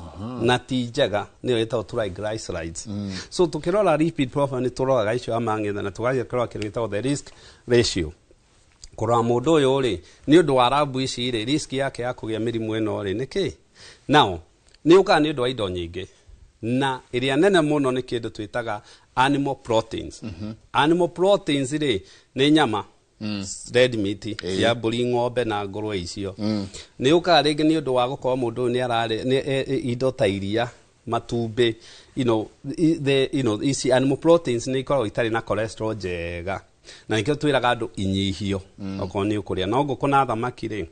na ti njega niyo itagwo triglycerides so tukirora lipid profile ni turoraga icio amang'etha na tugathie kurora kindu gitagwo the risk ratio kurora mundu uyu ri ni undu wa rabu ici ri risk yake ya kugia mirimu ino ri niki now ni uka ni undu wa indo nyingi na iria nene muno ni kindu twitaga animal proteins animal proteins ri ni nyama red meat ya mburi ng'ombe na ngũrwe icio ni uka ringi ni undu wa gukorwo mundu ni arari indo ta iria matumbi isi animal proteins ni ikoragwo itari na cholesterol njega na nikio twiraga andu inyihio okorwo ni ukuria no ngũkũ na thamaki ri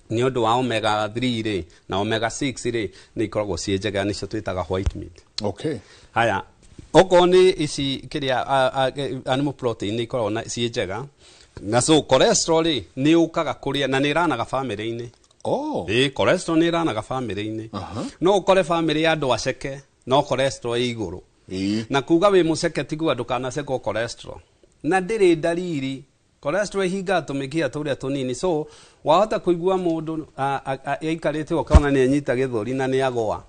ni undu wa omega 3 ri na omega 6 ri ni ikoragwo cie njega nicio twitaga white meat haya okorwo ni ici kiria animal protein ni ikoragwo na cie njega na so cholesterol ri ni ukaga kuria na ni iranaga family-ini cholesterol ni iranaga family-ini no ukore family ya andu aceke no cholesterol iguru na kuga wi muceke tiguo ndukanacekwo cholesterol na ndiri dalili cholesterol hinga tumikia turia tunini so wahota kuigua mundu aikarite ukona ni anyita githuri na ni agwa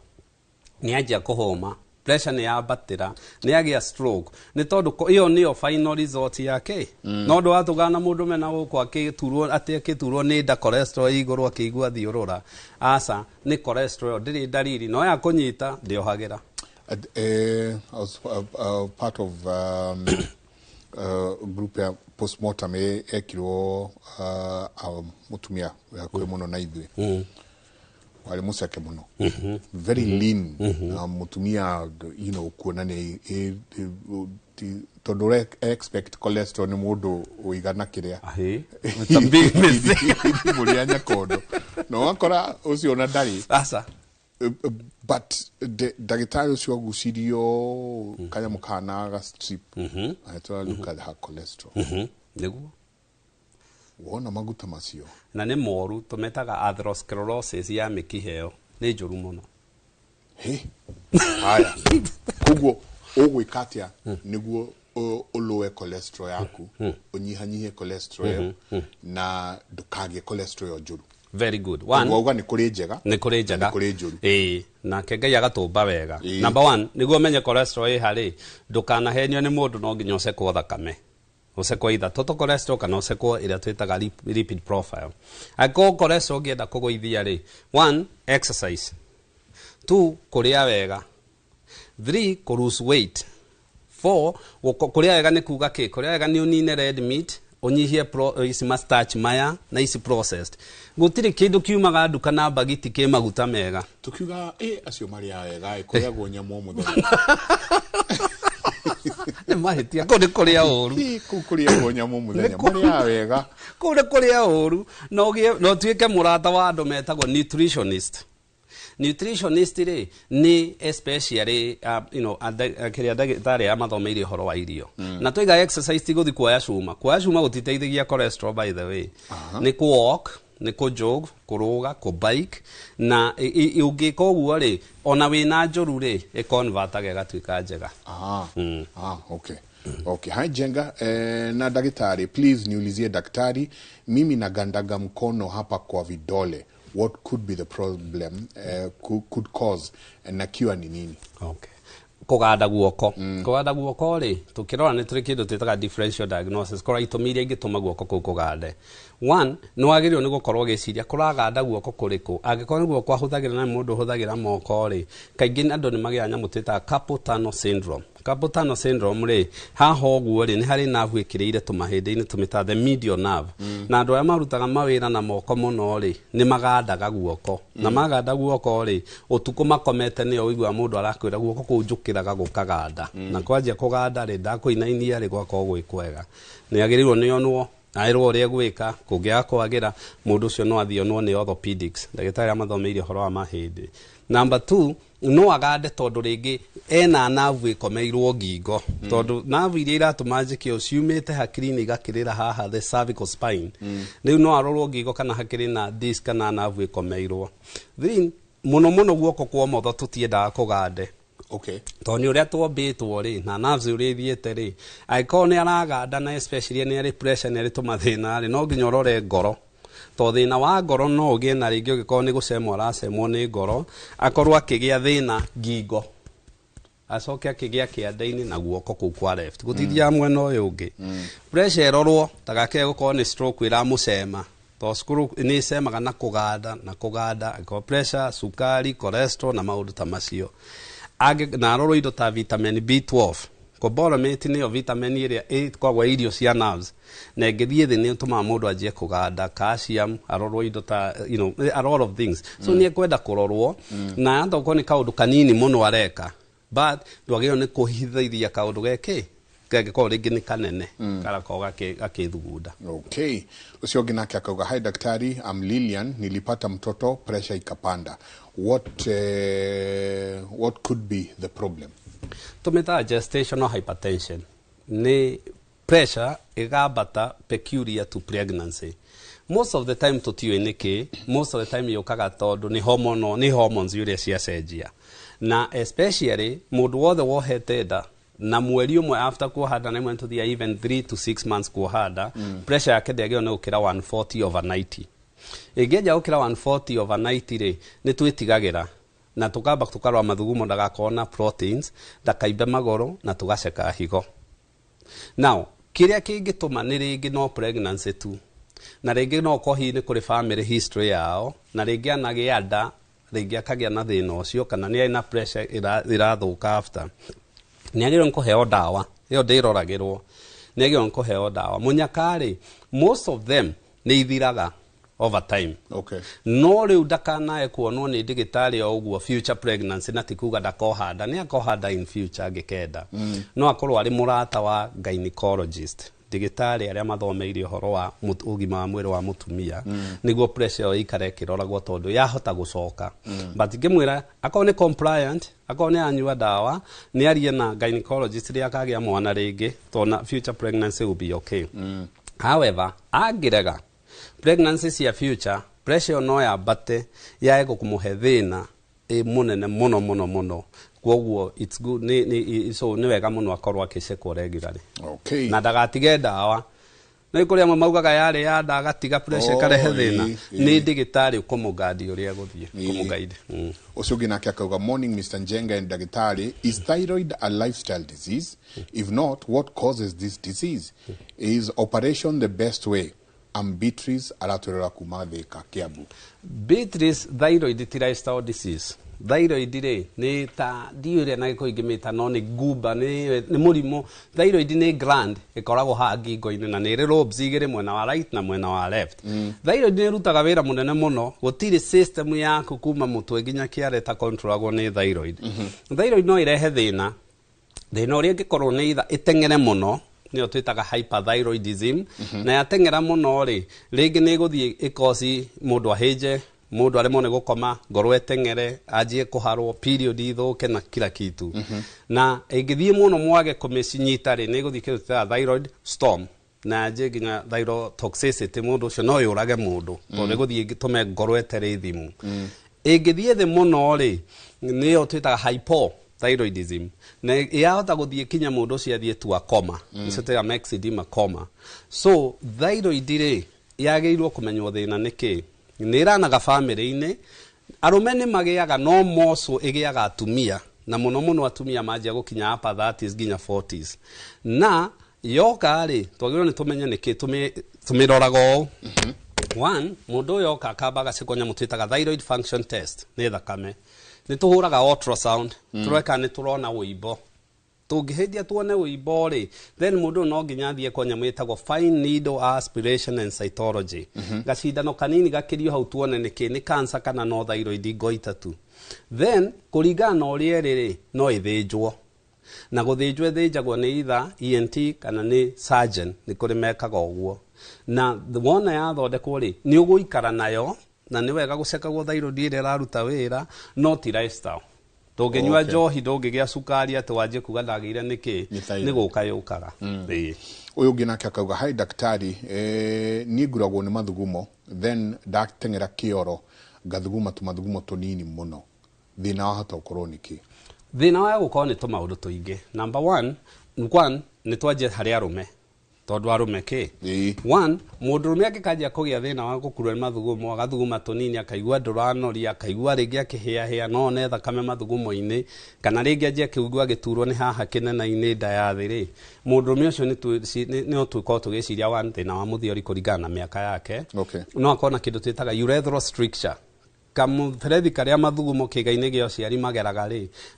ni anjia kuhoma pressure ni yabatira ni agia stroke ni tondu iyo niyo final result yake no ndo atugana mundu mena guko akiturwo akiturwo ni nda cholesterol iguru akigua thiurura asa ni cholesterol ndiri dalili no ya kunyita ndiohagira I was part of group ya postmortem ekirwo mutumia yakwe muno na ithui wale musake muno very lean mutumia kuona ni tondu expect cholesterol ni mundu uigana kiria big mistake muria nyakondo no wakora ucio na ndari asa but dagitari ucio gucirio kanya mukana ga strip aitwa look at her cholesterol niguo wona maguta macio na ni moru tumetaga atherosclerosis ya mikiheo ni njuru muno haya kuguo ugwikatia niguo uluwe cholesterol yaku unyihanyihie cholesterol na ndukage cholesterol njuru. Very good. One, wauga ni kuri njega ni kuri njega ni kuri njuru. Na kengai agatumba wega. Number 1, niguo menye cholesterol ihari ndukanahenyo ni mundu no nginya usekwo thakame. Usekwo either total cholesterol kana usekwo ira twitaga lipid profile. Ako cholesterol ngienda kuguithia ri 1, exercise. 2, kuria wega. 3, ku lose weight. 4, kuria wega ni kuga ki? Kuria wega ni unine red meat, unyihie isi starch maya na isi processed. Gutiri kindu kiumaga nduka na bagiti ke maguta mega. Tukiuga acio mari wega kuriagwo nyamu muthenya. Ni mahitia ko ni kuria uru. Kuriagwo nyamu muthenya mari wega. Ko ni kuria uru no tuike murata wa andu metagwo nutritionist. Nutritionist ni especially kiria ndagitari ya mathomeire horo wa irio na twiga exercise tiguthi kuoya cuma gutiteithagia cholesterol by the way ni ku walk ni ku jog kuruga ku bike na ungika uguo ri ona wina njuru ri convertage gatwika njega. Okay. Okay, hi Jenga, na daktari, please niulizie daktari, mimi nagandaga mkono hapa kwa vidole. What could be the problem, could cause, na kiwa ni nini? Okay. Kuganda guoko. Kuganda guoko ri, tukirora ni turi kindu twitaga differential diagnosis. Kora itumiria ingituma guoko kuu kugande. 1, no agirio ni gukorwo giciria kuraganda guoko kuriku. Angikorwo guoko ahuthagira na mundu huthagira moko ri, kaingi andu ni magia nyamu twitaga carpal tunnel syndrome. Carpal tunnel syndrome ri, haha uguo ri ni hari nerve ikirire tumahindi-ini tumita the medial nerve. Na andu aya marutaga mawira na moko muno ri, ni magandaga guoko. Na maganda guoko ri, utuku makomete ni oigwa mundu arakwira guoko kunjukiraga gukaganda. Na kwanjia kuganda ri ndakuinainia ri gwako gwikwega. Ni agirirwo ni onwo airwo uria gwika kungia kwagira mundu ucio no athionwo ni orthopedics ndagitari amathomeire horo wa mahindi. Number 2, no agande tondu ringi ena nerve ikomeirwo ngingo tondu nerve iria iratuma njike uciumite hakiri-ini igakirira haha the cervical spine. Riu no arorwo ngingo kana hakiri na disc kana nerve ikomeirwo. Then muno guoko kwa motho tutiendaga kugande. Okay. Toni uria twombitwo ri na nerves uria ithiete ri aiko ni araganda na especially ni ari pressure ni ari tumathina ri no nginya urore ngoro to thina wa ngoro no ugie na ringi ugikorwo ni gucemwo aracemwo ni ngoro akorwo akigia thina ngingo acoke akigia kiande-ini na guoko kuu kwa left gutithia mwena uyu ungi pressure erorwo tagake gukorwo ni stroke iramucema to skuru ni semaga na kuganda ko pressure sukari cholesterol na maundu ta macio na arorwo indo ta vitamin B12 cobalamin ni yo vitamin iria ikoragwo irio cia nerves na ngithie thi ni utuma mundu anjie kuganda calcium arorwo indo ta a lot of things so ni kwenda kurorwo na andoko ni kaundu kanini muno areka but ndwagiro ni kuhithithia kaundu geke gagiko ringi ni kanene kala ko gakithugunda. Okay, ucio nginake akauga hi daktari, I'm Lilian, nilipata mtoto pressure ikapanda. What could be the problem? Tumeta gestational hypertension ni pressure igabata peculiar to pregnancy. Most of the time tutiwe niki, most of the time yokaga tondu ni hormones uria ciacenjia. Na especially mundu wothe wohete nda na mweri umwe after kuhada na mwento thia even 3 to 6 months kuhada pressure yake ndegeo ni ukira 140/90. Igeja ukira 140/90 ri ni twitigagira na tukamba tukarwa mathugumo ndagakona proteins ndakaimbe magoro na tugaceka higo. Now kiria kingituma ni ringi no pregnancy tu na ringi no kohi ni kuri family history yao na ringi anagia nda ringi akagia na thina ucio kana ni ina pressure irathuka after ni agirwo nkuheo dawa iyo ndiroragirwo ni agirwo nkuheo dawa munyakari most of them ni ithiraga over time. Okay. No riu ndakanae kuonwo ni ndigitari o uguo future pregnancy na tikuga ndakohanda ni akohanda in future agikenda no akorwo ari murata wa gynecologist ndigitari aria mathomeire horo wa ugima wa mwiri wa mutumia niguo pressure ikare kiroragwo tondu yahota gucoka but ngimwira akorwo ni compliant akorwo ni anyua dawa ni arie na gynecologist ria akagia mwana ringi tona future pregnancy will be okay. However agirega pregnancy cia future pressure no ya bate yaego kumuhe thina munene muno kwoguo it's good so ni wega muno akorwo akicekwo regularly. Okay. Na ndagatige ndawa na ikuri amwe maugaga yari ya ndagatiga pressure karehe thina ni ndigitari ukumugadi uria guthie kumugaide. Ucio nginake akauga morning Mr. Njenga and ndagitari, is thyroid a lifestyle disease? If not, what causes this disease? Is operation the best way? Beatrice araturera kuma Thika Kiambu. Beatrice, thyroid ti lifestyle disease. Thyroid ni ta diure na iko igimita no ni guba ni murimo. Thyroid ni gland ikoragwo ha ngingo-ini na ni lobes igire mwena wa right na mwena wa left. Thyroid ni rutaga wira munene muno, gutiri system yaku kuma mutwe nginya kiare ta controlagwo ni thyroid. Thyroid no irehe thina uria ngikorwo ni itengere muno niyo twitaga hyperthyroidism na yatengera muno ringi ni guthie ikosi mundu ahije, mundu arimo ni gukoma, ngoro etengere, ajie kuharwo, period ithuke na kila kitu. Na ingithie muno mwage kumicinyita ni guthie kitu ta thyroid storm na ajie ginya thyrotoxicity, mundu ucio no yurage mundu tondu guthie gitume ngoro etere thimu. Ingithie the muno niyo twitaga hypothyroidism na yahota guthie kinya mundu ucio athie tu akoma, icetega maxidema coma. So thyroid yageirwo kumenywo thina niki ni ranaga family-ini, arume ni magiaga no moso igiaga atumia na muno atumia manjia gukinya upper 30s ginya 40s na yoka twagirwo ni tumenye niki tumirorago. One, mundu yoka akabaga sikonya mutwitaga thyroid function test ni thakame, ni tuhuraga ultrasound tureka ni turona uibo, tungihindia tuone uibo then mundu no nginya thie konya mwitagwo fine needle aspiration and cytology. Gacindano kanini gakirio hau tuone niki ni cancer kana no thyroid goita tu. Then kuringana na uria no ithinjwo na guthinjwo thinjagwo ni either ENT kana ni surgeon, ni kuri mekaga uguo na wona yathondekwo ni uguikara nayo na ni wega gucekagwo thyroid ire raruta wira no ti lifestyle. Tunginywa njohi ndungigia sukari ati wanjie kuga ndagire niki ni guka yukaga. Uyu nginake akauga hai daktari, ni nguragwo ni mathugumo then ndatengera kioro ngathuguma tumathugumo tunini muno, thina wahota ukorwo niki? Thina wa gukorwo ni tumaundu tuingi. Number one ni twanjie hari arume tondu arume ki one mundurume akikanjia kugia thina wa gukurwa ni mathugumo, agathuguma tunini, akaigua nduranoria, akaigua ringi akihia no ne thakame mathugumo-ini, kana ringi anjia akigua giturwo ni haha kinena-ini nda ya thi mundurume ucio ni tukorwo tugiciria wa thina wa muthiori kuringana na miaka yake. No akona kindu twitaga urethral stricture, kamuberethi karia mathugumo kiga-ini gia uciari mageraga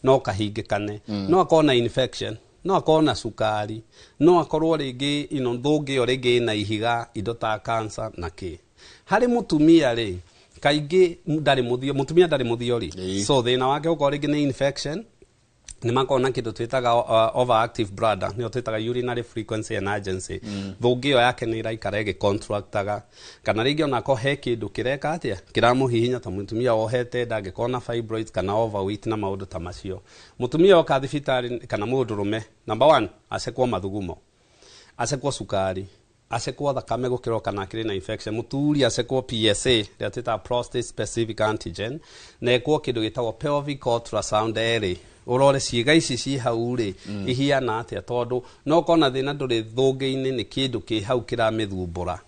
no kahingikane. No akona infection, no akona sukari, no akorwo ringi thungi o ringi na ihiga, indo ta cancer na ki. Hari mutumia kaingi ndari muthio, mutumia ndari muthiori, so thina wake ukorwo ringi ni infection, ni makona kindu twitaga overactive bladder, ni twitaga urinary frequency and urgency. Thungi yo yake ni iraikara contractaga, kana ringi ona ko he kindu kireka atia kiramuhihinya ta mutumia ohete ndangikona fibroids kana overweight na maundu ta macio. Mutumia oka thibitari kana mundurume, number 1 acekwo mathugumo, acekwo sukari, acekwo thakame gukiro kana kiri na infection, muturi acekwo PSA ria twita prostate specific antigen, na ekwo kindu gitagwo pelvic ultrasound urore ciiga ici ci hau ihiana atia tondu no kona thina nduri thungi-ini ni kindu ki hau kiramithumbura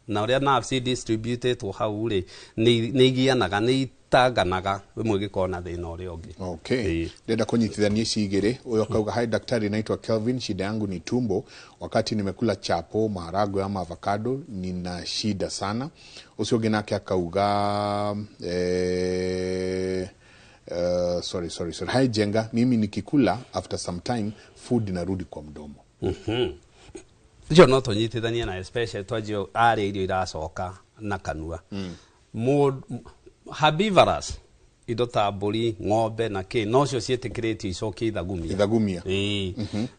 na uria nerves distributed hau ni igianaga ni itanganaga wimwe gikona thina uria ungi. Ndenda kunyitithania ici igiri. Uyo kauga hai daktari, naitwa Kelvin, shida yangu ni tumbo, wakati nimekula chapo, maharagwe ama avocado nina shida sana. Ucio nginake akauga sorry. Hai Jenga, mimi nikikula after some time food inarudi kwa mdomo. Icio no tunyitithania na especially twajio ari irio iracoka na kanua. Herbivorous, indo ta mburi, ng'ombe na ki no cio cietikiritio icokie ithagumia.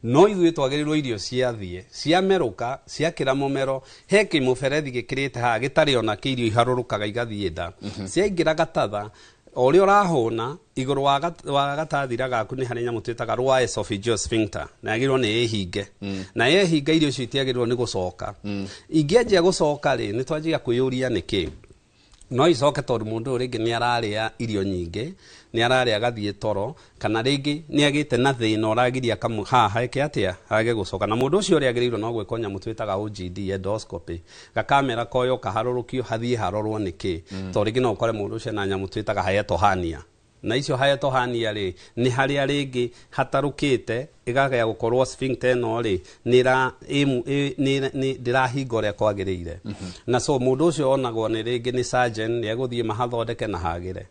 No ithuĩ twagĩrĩirwo irio ciathie ciameruka ciakĩra mũmero he kĩmũberethi gĩkĩrĩte haha gĩtarĩ ona kĩirio iharũrũkaga igathiĩ nda, ciaingĩra gatatha ori urahuna iguru wa gatathira gaku ni hari nyamu twitaga rwa esophageal sphincter na yagirwo ni ihinge na yehinga irio cio itiagirwo ni gucoka ingĩanjia gucoka ni twanjia kwiyuria niki no icoke tondu mundu ringi ni araria irio nyingi ni araria gathie toro kana ringi ni agite na thina uragiria kamu haha eke atia age gucoka na mundu ucio uri agirirwo no gwika nyamu twitaga OGD endoscopy gakamera koyo kaharurukio hathie harorwo niki to ringi no ukore mundu ucio na nyamu twitaga hiatohania na icio hiatohania ri ni haria ringi hatarukite igagaya gukorwo sphincter no ri ni ndirahinga uria kwagirire na so mundu ucio onagwo ni ringi ni surgeon ni eguthie mahathondeke na hagire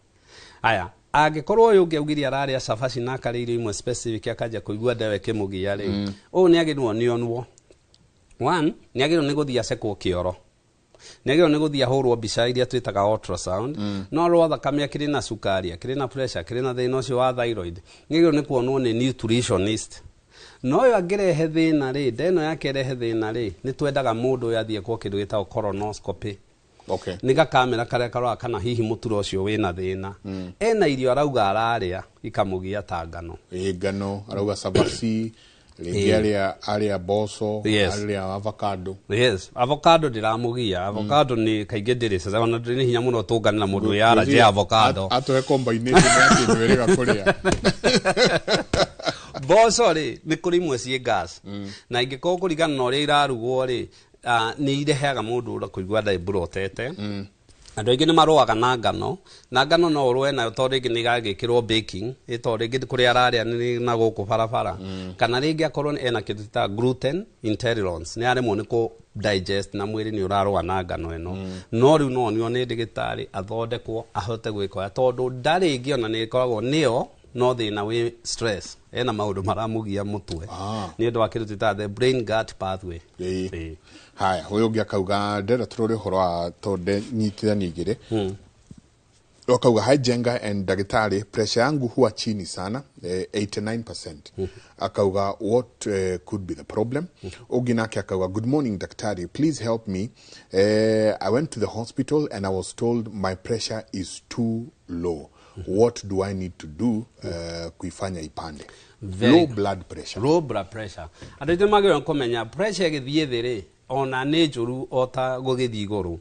aya angikorwo uyu ungiugiria araria cabaci na akaririo imwe specific akaja kuigua ndawe kimugia ri u ni agirwo ni onwo one ni agirwo ni guthia sekwo kioro negero ni guthia hurwo mbica iria twitaga ultrasound no rwa thakame akiri na sukari akiri na pressure akiri na thina ucio wa thyroid negero ni kuonwo ni nutritionist no yo agirehe thina ri ndeno yake rehe thina ri ni twendaga mundu yathie kwa kindu gitao colonoscopy okay niga kamera kare karwa kana hihi muturo ucio wina thina ena irio arauga araria ikamugia ta ngano ngano arauga cabaci ringi aria boso aria avocado avocado ndiramugia avocado ni kainge ndirisa ona ndiri hinya muno tunganira mundu yara je avocado atoe combination yake ndirega kuria boso ri ni kuri imwe cie gas na ingiko kurigana na uria irarugwo ri ni irehaga mundu ura kuigua ndaiburotete andu aingi ni maruaga na ngano no urwe na to ringi ni gagikirwo baking ito ringi kuri araria ni na guku barabara kana ringi akorwo ena kindu ta gluten intolerance ni aremwo ni ku digest na mwiri ni urarua na ngano eno no riu no nio ni ndigitari athondekwo ahote gwikoya tondu ndari ingi ona ni ikoragwo nio no thina wi stress ena maundu maramugia mutwe ni ndu akiruti ta the brain gut pathway haya huyo ungi akauga ndera turore horo wa tonde nyitithani igire wakauga hi Jenga and dagitari pressure yangu huwa chini sana 89% akauga what could be the problem ungi nake akauga good morning daktari please help me I went to the hospital and I was told my pressure is too low what do I need to do kuifanya ipande low blood pressure adete magero komenya pressure githie thiri ona ni njuru ota gugithii iguru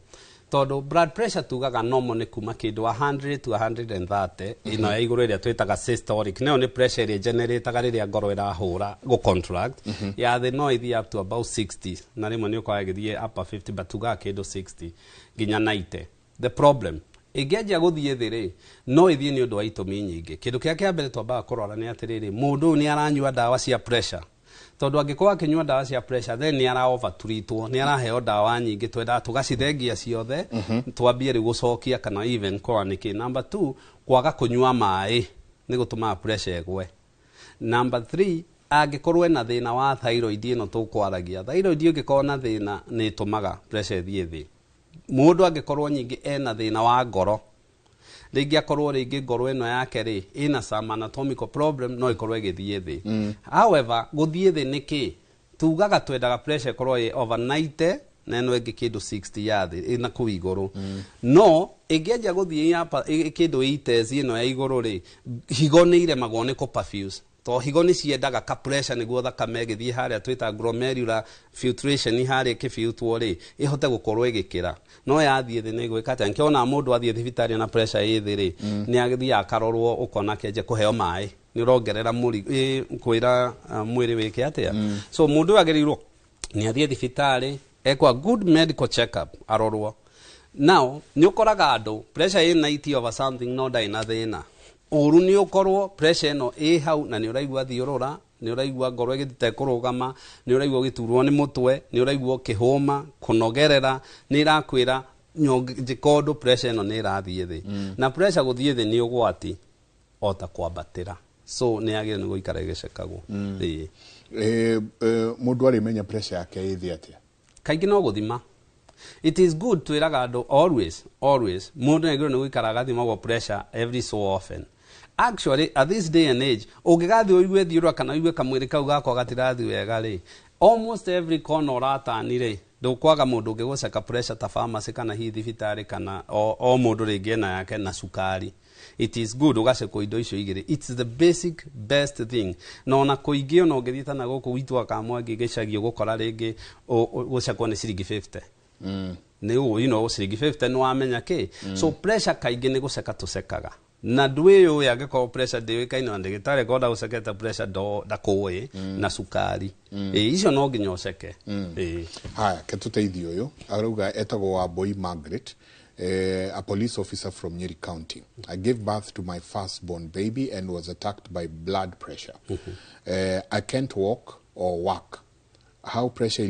tondu blood pressure tugaga normal ni kuma kindu 100 to 130 ino ya iguru iria twitaga systolic nayo ni pressure iria generataga riria ngoro irahura go contract ya the no ithi up to about 60 na rimwe ni ukoya githie upper 50 but tugaga kindu 60 ginya 90 the problem igeja guthie thiri no ithie ni undu wa itumi nyingi kindu kia kia mbere twambaga kurora ni atiriri mundu ni aranyua dawa cia pressure tondu angikwa akinyua dawa cia pressure then ni ara overtreatwo ni araheo dawa nyingi twenda tugacithengia ciothe twambie ri gucokia kana even chronic number 2 kwaga kunyua mai ni gutuma pressure igwe number 3 angikorwo na thina wa thyroid ino tukwaragia thyroid ungikorwo na thina ni tumaga pressure thie thi mundu angikorwo nyingi ena thina wa ngoro ringi akorwo ringi ngoro eno yake ri ina some anatomical problem no ikorwo igithie thi however guthie thi niki tugaga twendaga pressure korwo over 90 na eno ingi kindu 60 ya thi ina ku iguru no ingeja guthie hapa kindu 80 ino ya iguru ri higo ni ire magone ko perfuse to higo ni ciendaga ka pressure niguo thakame githie haria twita glomerular filtration haria kifiltwo ri ihote gukorwo igikira no yathie thi ni gwika ta nkiona mundu athie thibitari na pressure ithi ri ni agithia akarorwo ukona kenje kuheo mai ni urongerera muri kwira mwiri wike atia so mundu agerirwo ni athie thibitari ekwa good medical check up arorwo now ni ukoraga andu pressure ina 90 over something no daina thina uru ni ukorwo pressure no hau na ni uraigua thiurura ni uraigua ngoro igitite kurugama ni uraigua giturwo ni mutwe ni uraigua kihuma kunogerera ni irakwira njikondo pressure no ni irathie thi na pressure guthie thi ni ugwati ota kwambatira so ni agire ni guikara igicekagwo mundu ari menya pressure yake ithi atia kaingi no guthima it is good to iraga andu always mundu agire ni guikara gathimagwo pressure every so often actually at this day and age ugigathi uigue thiurwa kana uigue kamwiri kau gako gatirathi wega ri almost every corner uratani ri ndukwaga mundu ungiguceka pressure ta pharmacy kana hi thibitari kana o mundu ringi na yake na sukari it is good ugacekwo indo icio igiri it's the basic best thing no na kuingio no ngithita na guku witwa kamwe ngigicagio gukora ringi gucekwo ni ciringi 50 nĩ ciringi 50 nĩ wamenya kĩ so pressure kaingĩ nĩ gũceka tũcekaga na ndwĩ ũyũ angĩkorwo pressure ndĩũĩkaine na ndagĩtarĩ akorwo ndagũcekete pressure ndakũĩ na cukari icio no nginya ũceke haya ke tũteithie ũyũ arauga etagwo Wambui Margaret a police officer from Nyeri County. I gave birth to my firstborn baby and was attacked by blood pressure. I can't walk or work. How pressure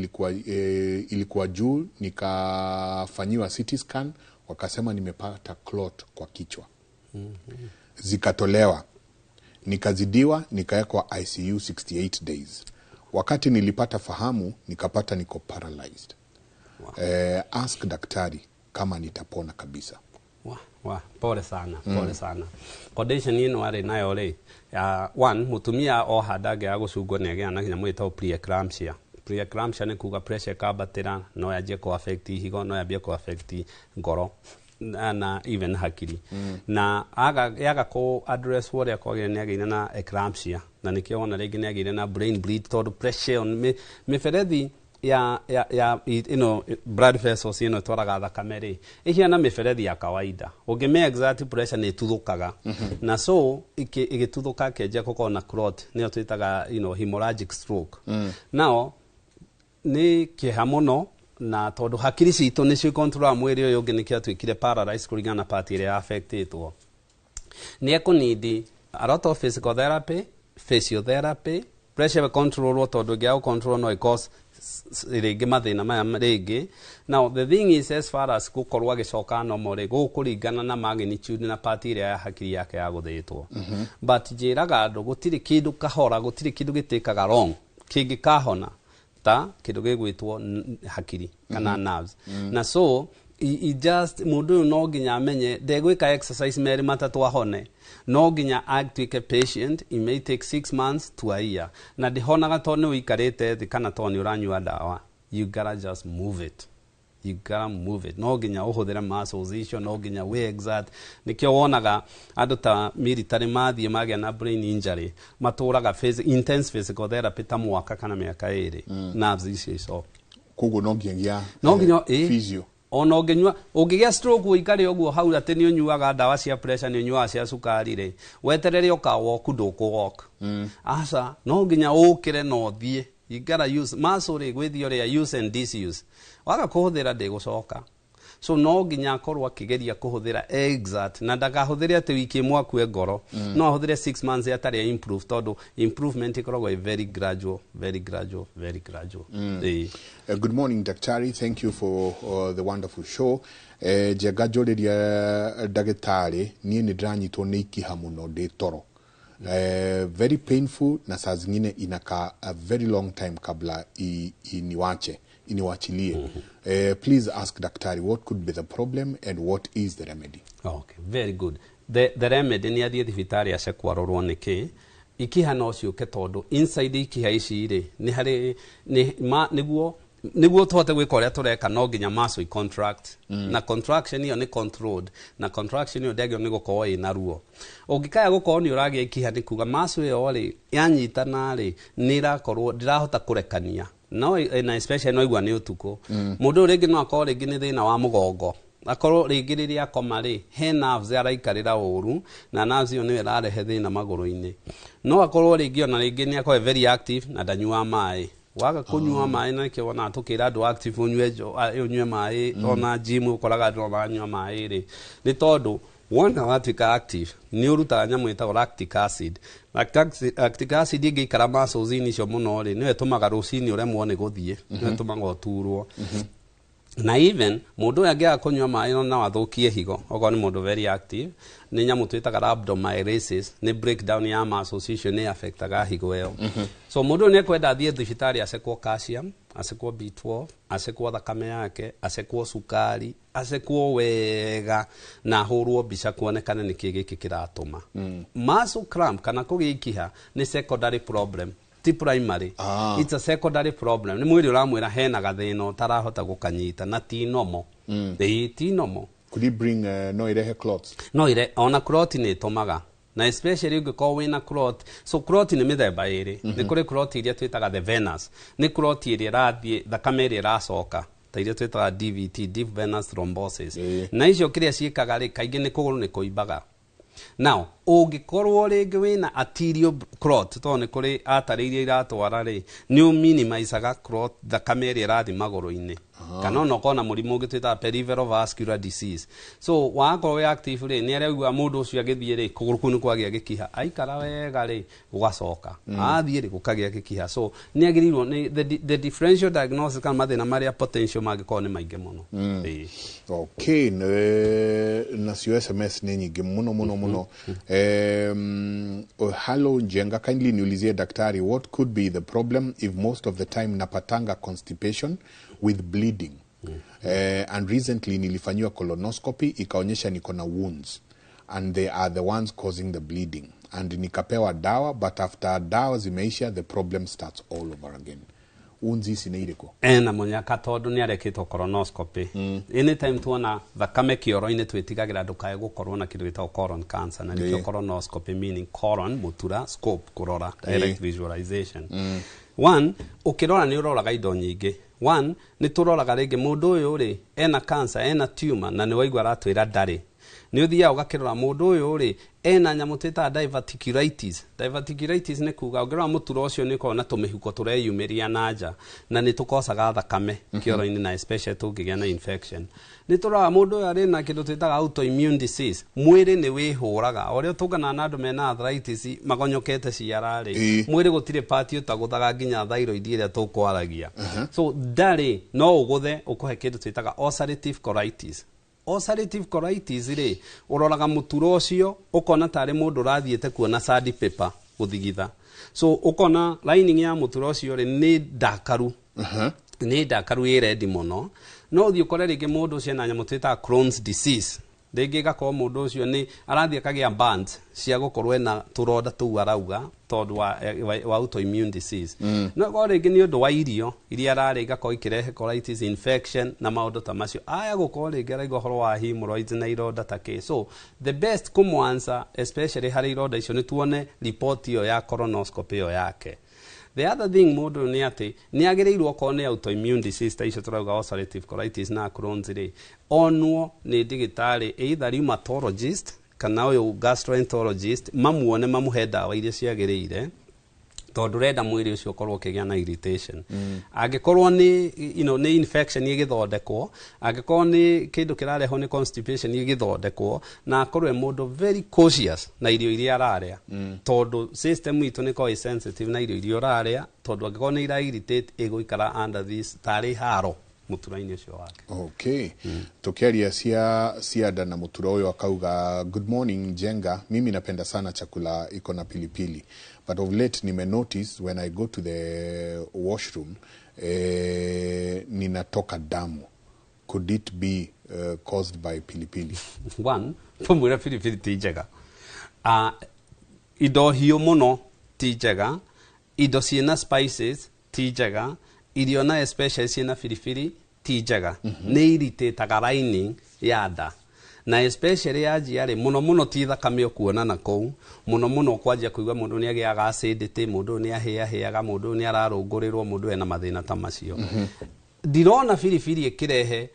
ilikuwa juu, nikafanyiwa CT scan, wakasema nimepata clot kwa kichwa. Zikatolewa. Nikazidiwa, nikaekwa ICU 68 days. Wakati nilipata fahamu, nikapata niko paralyzed. Ask daktari kama nitapona kabisa. Pole sana, pole sana. Condition ino ari nayo ri one mutumia o handage agucungwo ne agĩa na nyamũ ĩtagwo preeclampsia. Preeclampsia nĩ kuga pressure kabatĩra no yanjie ku affect higo no yambie ku affect ngoro na even hakiri na yaga ku address wore akoge nĩ agĩire na eclampsia na nĩkĩo wona rĩngĩ nĩ agĩire na brain bleed tondũ pressure on mĩberethi ya blood vessels twaraga thakame ri ihiana miberethi ya kawaida ungime exact pressure ni tuthukaga na so igituthuka kenje koko na clot ni twitaga hemorrhagic stroke now ni kihamuno na tondu hakiri citu ni cio control mwiri uyu ungi nikio twikire paralyzed kuringana na part ile affectedwo ni ekunidi a lot of physical therapy, physiotherapy, pressure control tondu ngia control no cause rĩngĩ mathĩna maya rĩngĩ. Now the thing is as far as gũkorwo agĩcoka normal gũkũringana na magnitude na part ĩrĩa ya hakiri yake ya gũthĩtwo but njĩraga andũ gũtirĩ kĩndũ kahora gũtirĩ kĩndũ gĩtĩkaga wrong kĩngĩkahona ta kĩndũ gĩgwĩtwo hakiri kana nerves na so I just mundu no nginya amenye ndegwika exercise meri matatu ahone no nginya atuike patient. It may take 6 months to a year na ndihonaga toni uikarite thi kana toni uranyua dawa. You gotta just move it. You gotta move it. No nginya uhuthira muscles icio no nginya we exact nikio wonaga andu ta military mathie magia na brain injury maturaga intense physical therapy ta mwaka kana miaka iri nerves icio so kugu no nginya physio ona ungigia stroke uikare oguo hau ati ni unyuaga dawa cia pressure ni unyuaga cia sukari ri weterere uka walk nduku walk asa no nginya ukire no thie. You gotta use muscle gwithio ri use and disuse waga kuhuthira ndi gucoka so no nginya korwa kigeria kuhuthira exact na ndakahuthire ati wiki mwakue ngoro no ahuthire 6 months atari improve todo improvement ikoragwo very gradual. Good morning Daktari, thank you for the wonderful show. Jega njuriria ndagitari nie ni ndanyitwo ni ikiha muno ndi toro very painful na saa zingine inaka a very long time kabla iniwachilie. Please ask daktari what could be the problem and what is the remedy. Okay, very good. The remedy ni athie thibitari ace kwarorwo niki ikiha no ciuke tondu inside ikiha ici ri ni hari niguo tuhote gwika uria tureka no nginya muscle contract na contraction iyo ni controlled na contraction iyo ndagio ni gukorwo ina ruo ungikaya gukorwo ni uragia ikiha ni kuga muscle iyo ri yanyitana ri ni irakorwo ndirahota kurekania no na especially no igwa ni utuko mundu ringi no akorwo ringi ni thina wa mugongo akorwo ringi riria koma ri he nerves araikarira uru na nerves iyo ni irarehe thina maguru-ini no akorwo ringi ona ringi ni akorwo very active na ndanyua mai waga kunyua mai na ke wana tukira andu active unywe mai ona gym ukoraga andu banyua mai ri ni tondu wona watuika active ni urutaga nyamu ita lactic acid. Lactic acid ingikara muscles ini cio muno ri ni tumaga rucini uremwo ni guthie ni tumaga uturwo na even mundu angia kunywa mai no na wathukie higo ogo ni mundu very active ni nyamu twitaga rhabdomyolysis ni breakdown ya muscles icio ni affectaga higo eo so mundu ni kwenda thie thibitari asekwo calcium asekwo B12 asekwo thakame yake asekwo sukari asekwo wega na hurwo mbica kuonekana ni kigiki kiratuma muscle cramp kana kugikiha ni secondary problem ti primary. It's a secondary problem. Ni mwiri uramwira hena gathino tarahota gukanyita na ti nomo. Ti nomo. Could you bring no irehe clots? No ire ona clot ni tomaga. Na especially ungiko wina clot. So clot ni mithemba iri. Ni kuri clot iria twitaga the venous. Ni clot iria rathie thakame iria iracoka. ta iria twitaga DVT, deep venous thrombosis, na icio kiria ciikaga ri kaingi ni kuguru ni kuimbaga. Now ungikorwo ringi wina arterial clot to ni kuri atariria iratwara ri ni minimizaga clot thakame iria irathi maguru-ini kana no kona murimu ungitwita peripheral vascular disease. So wakorwo wi active ri ni aregua mundu ucio agithie ri kuguru kunu kwagia gikiha aikara wega ri ugacoka athie ri gukagia gikiha. So ni agirirwo ni the differential diagnosis kana mathina maria potential magikorwo ni maingi muno. Okay, na cio SMS ni nyingi muno. Hello Njenga, kindly niulizie daktari, what could be the problem if most of the time napatanga constipation with bleeding? And recently nilifanyiwa colonoscopy ikaonyesha niko na wounds and they are the ones causing the bleeding, and nikapewa dawa, but after dawa zimeisha the problem starts all over again. Unzi sineiriko na munyaka tondu ni arekitwo colonoscopy. Anytime tuona thakame kioro-ini twitigagira ndukae gukorwo na kindu gitagwo colon cancer, na nikio colonoscopy meaning colon mutura, scope kurora, direct visualization. One, ukirora ni uroraga indo nyingi. One, ni turoraga ringi mundu uyu ri ena cancer, ena tumor, na ni waigua ratwira ndari. Ni uthia ugakirora mundu uyu ri ena nyamu twita diverticulitis. Diverticulitis ni kuga ngirora muturo ucio ni ko na tumihuko tureyumiria nanja na ni tukosaga thakame kioro-ini, na especially tungigia na infection. Ni turora mundu uyu ari na kindu twitaga autoimmune disease, mwiri ni wihuraga orio tungana na andu mena arthritis magonyokete ciara ri mwiri gutire part utaguthaga nginya thyroid iria tukwaragia. So ndari no uguthe ukuhe kindu twitaga ulcerative colitis. Ulcerative colitis ri uroraga muturo ucio ukona tari mundu rathiete kuona sandpaper guthigitha. So ukona lining ya muturo ucio ri ni ndakaru, ni ndakaru red muno. No uthio kore ringi mundu ucio na nyamu twita Crohn's disease, ringi gakorwo mundu ucio ni arathie akagia bands cia gukorwo na turonda tu arauga tondu wa autoimmune disease. No ko ringi ni undu wa irio iria arari gakorwo ikirehe colitis infection na maundu ta macio aya gukorwo ringi araigua horo wa hemorrhoids na ironda ta ke. So the best kumwansa especially hari ironda icio ni tuone report iyo ya colonoscopy iyo yake. The other thing mundu ni ati ni agirirwo ko ni autoimmune disease ta icio turauga ulcerative colitis na Crohn's ri onwo ni digitari either rheumatologist kana uyu gastroenterologist mamuone mamuhe dawa iria ciagirire tondu renda mwiri ucio ukorwo ukigia na irritation. Angikorwo ni ni infection igithondekwo, angikorwo ni kindu kirareho ni constipation igithondekwo, na akorwe mundu very cautious na irio iria araria tondu system itu ni ko sensitive na irio iria araria tondu angikorwo ni ira irritate iguikara under this tari haro muturaini ucio wake. Okay. Tukiaria siada na muturo uyo akauga, good morning Njenga, mimi napenda sana chakula iko na pilipili, but of late nime notice when I go to the washroom ninatoka damu. Could it be caused by pilipili? One, pumwira pilipili ti njega. Indo hiyo muno ti njega, indo ciena spices ti njega, irio na especially ciena pilipili ti njega. Ni irritataga lining ya nda, na especially ya jiari muno ti thakame ukuona na kou muno kwanjia kuigua mundu ni agiaga acidity, mundu ni ahiaga, mundu ni ararungurirwo, mundu ena mathina ta macio. Ndirona pilipili ikirehe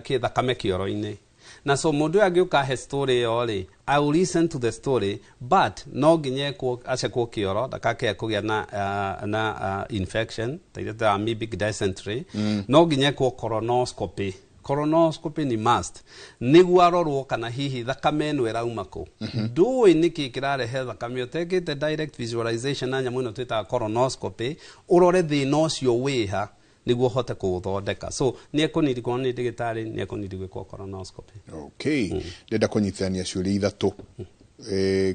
ki thakame kioro-ini. Na so mundu agiuka he story yo ri I will listen to the story, but no nginye ko acekwo kioro dakake kugia na infection ta amoebic dysentery. No nginye ko colonoscopy. Colonoscopy ni must niguo arorwo kana hihi thakame eno irauma ku. Ndui niki kirarehe thakame utekete direct visualization na nyamu ino twita colonoscopy urore thina ucio wiha niguo hote kuthondeka. So ni ekonidi kwa ni digitari ni ekonidi gwikwo colonoscopy. Okay. Ndenda kunyithania ciuria ithatu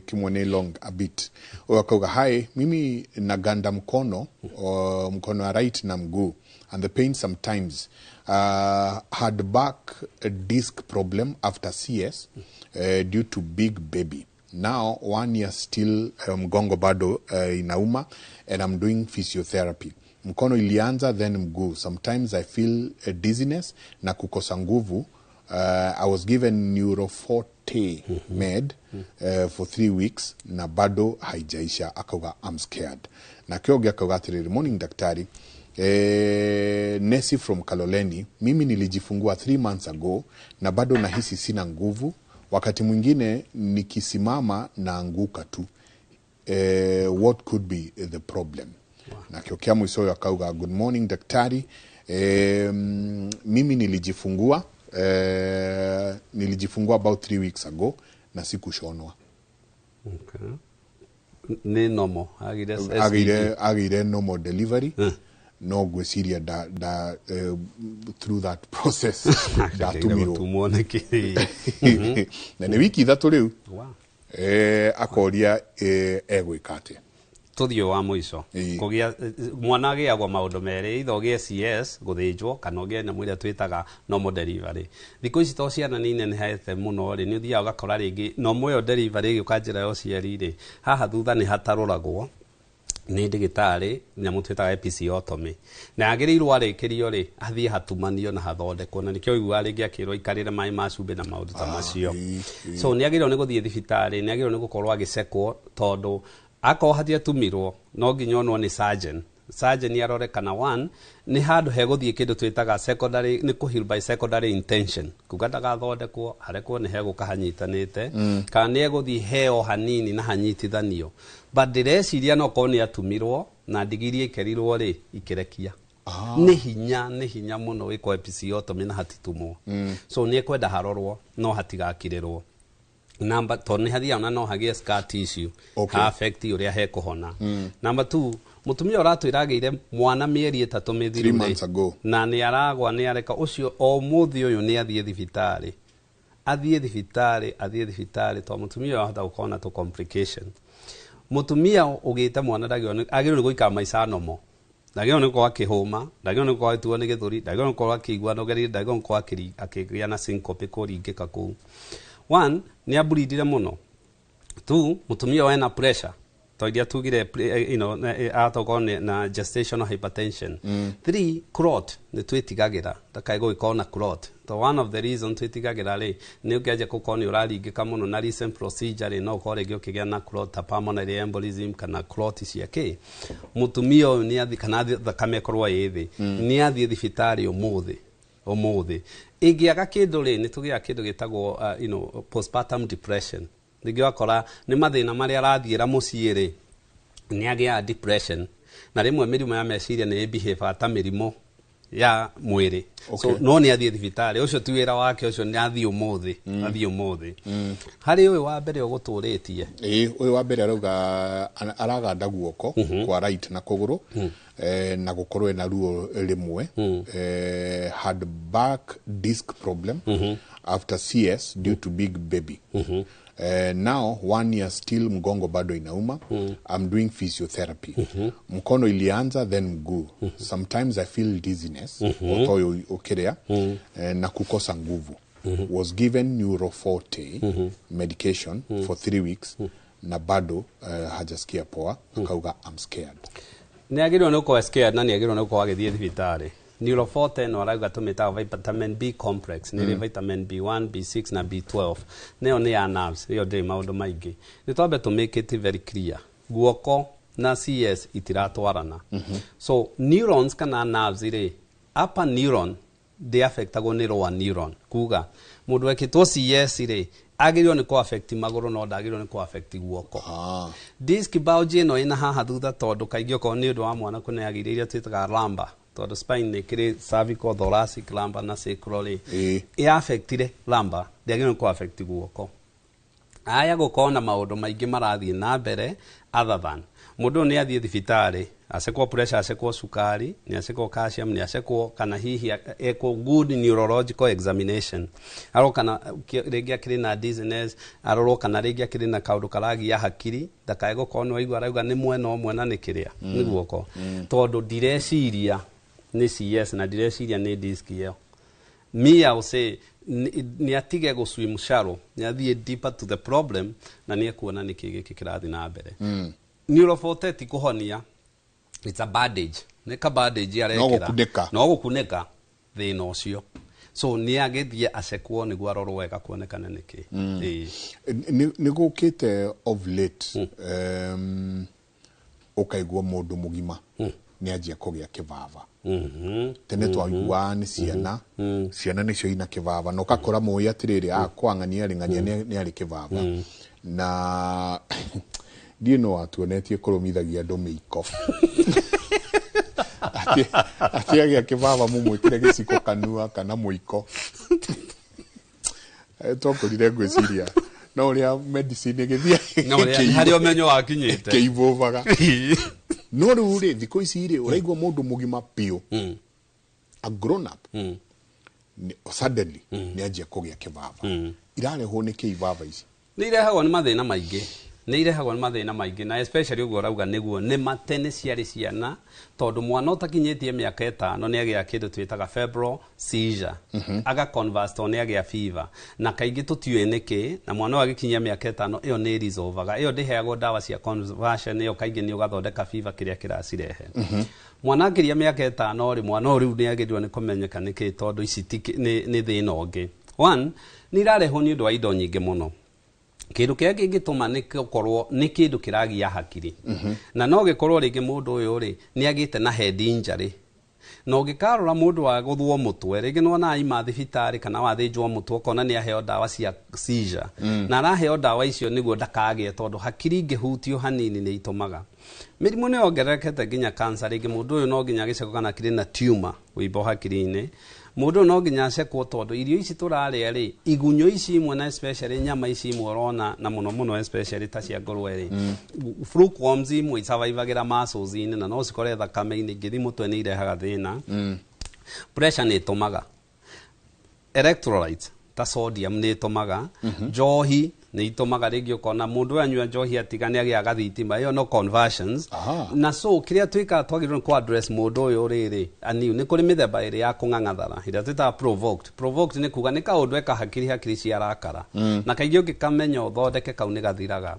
kimwe ni long a bit. Ukauga hai mimi naganda mkono wa right na mguu, and the pain sometimes had back disc problem after CS due to big baby. Now 1 year still mgongo bado inauma, and I'm doing physiotherapy. Mkono ilianza then mguu. Sometimes I feel a dizziness na kukosa nguvu. I was given Neuroforte med for 3 weeks na bado haijaisha. Akauga I'm scared. Na kioge akauga atiriri, morning daktari, Nesi from Kaloleni, mimi nilijifungua 3 months ago na bado nahisi sina nguvu. Wakati mwingine nikisimama naanguka tu. What could be the problem? Na Kiokia Mwisoyo akauga, good morning daktari. Mimi nilijifungua about 3 weeks ago na sikushonwa. Okay. Ni normal. Agire normal delivery. No gwesiria through that process datumiro. Na ni wiki 3 riu. Akoria egwikate. Tuthio wa mwiso kugia mwana agiagwa maundu meri ithogie CS guthinjwo kana ugie na mwira twitaga normal delivery. Thikũ ici to ciana ni nenehete muno ri ni uthia ugakora ringi normal yo delivery ukanjira yo ciari ri haha thutha ni hataruragwo ni ndigitari nyamu twitaga episiotomy na agirirwo arikirio ri athie hatumanio na hathondekwo na nikio igwa ringi akirwo ikarire mai macumbe na maundu ta macio. So ni agirirwo ni guthie thibitari ni agirirwo ni gukorwo agicekwo tondu ako hatia tumirwo no nginya onwo ni surgeon yarore kana one ni handu he guthie kindu twitaga secondary ni kuheal by secondary intention kugataga thondekwo harekwo ni he gukahanyitanite kana ni eguthie heo hanini na hanyitithanio but direciria no ko ni atumirwo na ndigirie ikerirwo ri ikirekia ni hinya muno wiko episiotomy na hatitumwo so ni ekwenda harorwo no hatigakirirwo number to ni hathia ona no hagie scar tissue affect uria he kuhona. Number 2 mutumia uratwirageire mwana mieri 3 mithiru na ni aragwa ni areka ucio o muthi uyu ni athie thibitari to mutumia ahota gukona to complication. Mutumia ugite mwana dagio agiro ni guika maisha nomo dagio ni kwa kihuma dagio ni kwa tuo ni githuri dagio ni kwa kigwa no geri dagio ni kwa akigia na syncope kuringika ku. 1 ni abulidire muno. 2 mutumia wena pressure to idia tugire atogone na gestational hypertension. 3 clot ni twitigagira ndakaigo ikona clot to one of the reason twitigagira ri ni ukiaje kukoni uraringika muno na recent procedure no korege ukigia na clot ta pulmonary embolism kana clot ciake mutumia ni athi kana thakame korwa yithi ni athi thibitari umuthi igiaga kindu ri ni tugia kindu gitagwo postpartum depression nigio akora ni mathina mari arathiira muciiri ni agia depression na rimwe mirimu ya meciria ni behave ta mirimo ya mwiri so no ni athie thibitari ucio ti wira wake ucio ni athie umuthi hari uyu wa mbere uguturitie uyu wa mbere araganda guoko kwa right na kuguru na gukorwo na ruo rimwe had back disc problem after CS due to big baby. Now 1 year still mgongo bado inauma. I'm doing physiotherapy. Mkono ilianza then mguu. Sometimes I feel dizziness otoyo ukirea na kukosa nguvu. Was given Neuroforte medication for 3 weeks na bado hajasikia poa akauga I'm scared. Ni agirwo no ko scared na ni agirwo no ko agithie thibitari. Neuroforte no arauga tumita vitamin B complex ni vitamin B1 B6 na B12 neo ni ya nerves yo de maundu maingi ni twambe to make it very clear guoko na CS itiratwarana so neurons kana nerves ire upper neuron they affect ni lower neuron kuga mundu ekitwo CS ire agirwo ni ko affect maguru no ndagirwo ni ko affect guoko disc bulge no ina haha thutha tondu kaingio ko ni undu wa mwana kuna agiriria twitaga lumbar todo spine ni kire cervical thoracic lumbar na sacral affectire lumbar ndiagirwo ko affect guoko aya gukona maundu maingi marathie na mbere other than mundu ni athie thibitari asekwo pressure asekwo sukari ni asekwo calcium ni asekwo kana hihi eko good neurological examination aro kana regi akiri na dizziness aroro kana regi akiri na kaundu karagi ya hakiri ndakaego kono igwa arauga ni mwena omwe na nikiria ni guoko tondu direciria ni CS na direciria ni disc yo me I will say ni atige go swim shallow ni athie deeper to the problem na ni ekuona nikigi kikirathi na mbere Neuroforte kuhonia it's a bandage ni ka bandage arekera no gukuneka thina ucio so ni agithie acekwo ni gwarorwo wega kuonekana niki ni gukite of late ukaigwa mundu mugima nĩ anjia kũgĩa kĩbaba tene twaiguaga nĩ ciana ciana nĩcio ina kĩbaba na ũgakora mũĩ atĩrĩrĩ kwang'ania nĩ arĩ kĩbaba na ndiĩ no atuonetie kũrũmithagia andũ mĩiko atĩ agĩa kĩbaba mũmwĩkĩre gĩciko kanua kana mũiko twakorire ngwĩciria no ũrĩa medicine ĩgĩthiĩ harĩa ũmenyo wakinyĩte kĩibũbaga no rĩu rĩ thikũ ici rĩ ũraigua mũndũ mũgima piũ a grown up suddenly nĩ anjia kũgĩa kĩbaba irarehwo nĩ kĩibaba ici nĩ irehagwo nĩ mathĩna maingĩ na especially ũguo ũrauga nĩ matene ciarĩ ciana tondũ mwana ũtakinyĩtie mĩaka 5 nĩ agĩa kĩndũ twĩtaga febrile seizure aga converse to nĩ agĩa fever na kaingĩ tũtiũĩ nĩkĩ na mwana agĩkinyia mĩaka 5 ĩyo nĩ resolvaga ĩyo ndĩheagwo ndawa cia conversion ĩyo kaingĩ nĩ ũgathondeka fever kĩrĩa kĩracirehe mwana akĩria mĩaka 5 rĩ mwana rĩu nĩ agĩrĩirwo nĩ kũmenyeka nĩkĩ tondũ ici nĩ thĩna ũngĩ one nĩ irarehwo nĩ ũndũ wa indo nyingĩ mũno kĩndũ kĩrĩa kĩngĩtũma nĩ gũkorwo nĩ kĩndũ kĩragia hakiri na no gĩkorwo rĩngĩ mũndũ ũyũ rĩ nĩ agĩte na head injury na ũngĩkarora mũndũ wa gũthwo mũtwe rĩngĩ no na ima thibitarĩ kana wathĩnjwo mũtwe ũkona nĩ aheo ndawa cia seizure na araheo ndawa icio nĩguo ndakagĩe tondũ hakiri ingĩhutio hanini nĩ itũmaga mĩrimũ nĩ yongererekete nginya cancer rĩngĩ mũndũ ũyũ no nginya agĩceko kana kĩrĩ na tumor wĩimbo hakiri-inĩ mũndũ no nginya acekwo tondũ irio ici tũrarĩa rĩ igunyũ ici imwe na especially nyama ici imwe ũrona na mũno especially ta cia ngũrwe rĩ fruitworms imwe isurvivagĩra muscles-inĩ na no cikore thakame-inĩ ingĩthi mũtwe nĩ irehaga thĩna pressure nĩ ĩtũmaga electrolytes ta sodium nĩ ĩtũmaga njohi nĩ itũmaga rĩngĩ ũkona mũndũ anyua njohi atigane agĩaga thitima ĩyo no conversions na so kĩrĩa twĩkaga twagĩrĩirwo nĩ address mũndũ ũyũ rĩrĩ aniu nĩ kũrĩ mĩthemba ĩrĩ ya kũng'ang'athara ĩrĩa twĩtaga provoked nĩ kuga nĩ kaũndũ eka hakiri ciarakara na kaingĩ ũngĩkamenya ũthondeke kau nĩ gathiraga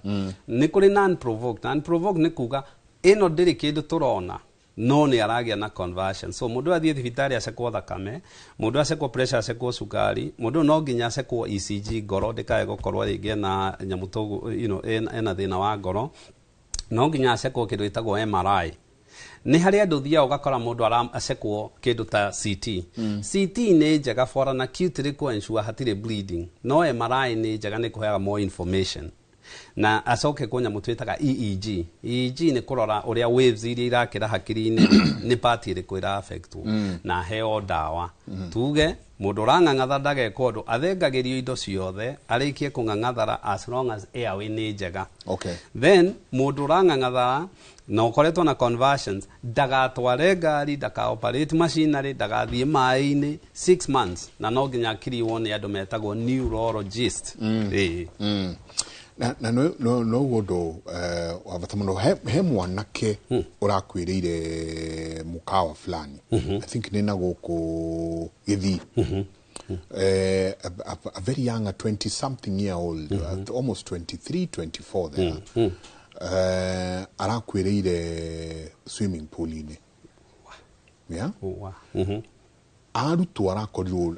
nĩ kũrĩ non provoked nĩ kuga ĩno ndĩrĩ kĩndũ tũrona no nĩ aragĩa na conversion so mũndũ athiĩ thibitarĩ acekwo thakame mũndũ acekwo pressure acekwo cukari mũndũ no nginya acekwo ECG ngoro ndĩkae gũkorwo rĩngĩ na nyamũ tũgu ena thĩna wa ngoro no nginya acekwo kĩndũ gĩtagwo MRI nĩ harĩa andũ thiaga ũgakora mũndũ acekwo kĩndũ ta CT CT nĩ njega for an acute ensure hatirĩ bleeding no MRI nĩ njega nĩ kũheaga more information na acoke kunya mũtwĩtaga EEG nĩ kũrora ũrĩa waves iria irakĩra hakiri-inĩ nĩ part ĩrĩkũ ĩra affect na heo ndawa tuge mũndũ ũrang'ang'atha ndageka ũndũ athengagĩrio indo ciothe arĩkie kũng'ang'athara as long as airway nĩ njega then mũndũ ũrang'ang'athara na ũkoretwo na conversions ndagatware ngari ndaka-operate machinery ndagathiĩ maĩ-inĩ 6 months na no nginya akiriwo nĩ andũ metagwo neurologist na no ũndũ wa bata mũno he mwanake ũrakwĩrĩire mũkawa fulani I think nĩ na gũkũ Gĩthii a very young 20 something year old almost 23 24 there arakwĩrĩire swimming pool-inĩ arutwo arakorirwo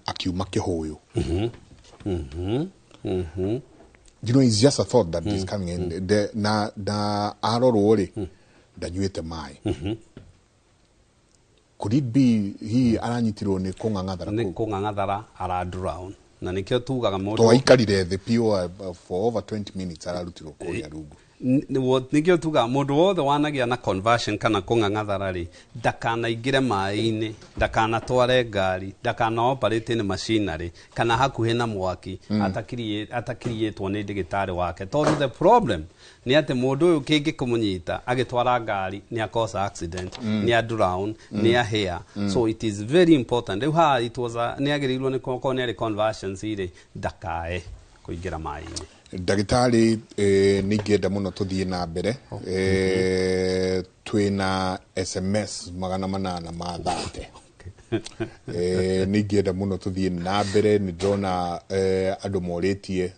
akiuma kĩhũyũ you know, it's just a thought that is coming in. Na arorwo rĩ ndanyuĩte maĩ. Could it be he aranyitirwo nĩ kũng'ang'athara? Nĩ kũng'ang'athara ara drown. Na nĩkĩo tugaga mũndũ to aikarire the pure for over 20 minutes ararutirwo kũrĩa rungu. Nĩkĩo tugaga mũndũ wothe wanagia na conversion kana kũng'ang'athara rĩ ndakanaingĩre maĩ-inĩ ndakanatware ngari ndakana-operate nĩ machinery kana hakuhĩ na mwaki atakiriĩtwo nĩ ndagĩtarĩ wake tondũ the problem nĩ atĩ mũndũ ũyũ kĩngĩ kũmũnyita agĩtwara ngari nĩ akosa accident nĩ a drown nĩ a hair so it is very important rĩu haha nĩ agĩrĩirwo nĩ korwo nĩ arĩ conversions rĩ ndakae kũingĩra maĩ-inĩ. Ndagĩtarĩ nĩ ingĩenda mũno tũthiĩ na mbere twĩna SMS 830 nĩ ingĩenda mũno tũthiĩ na mbere nĩ ndĩrona andũ morĩtie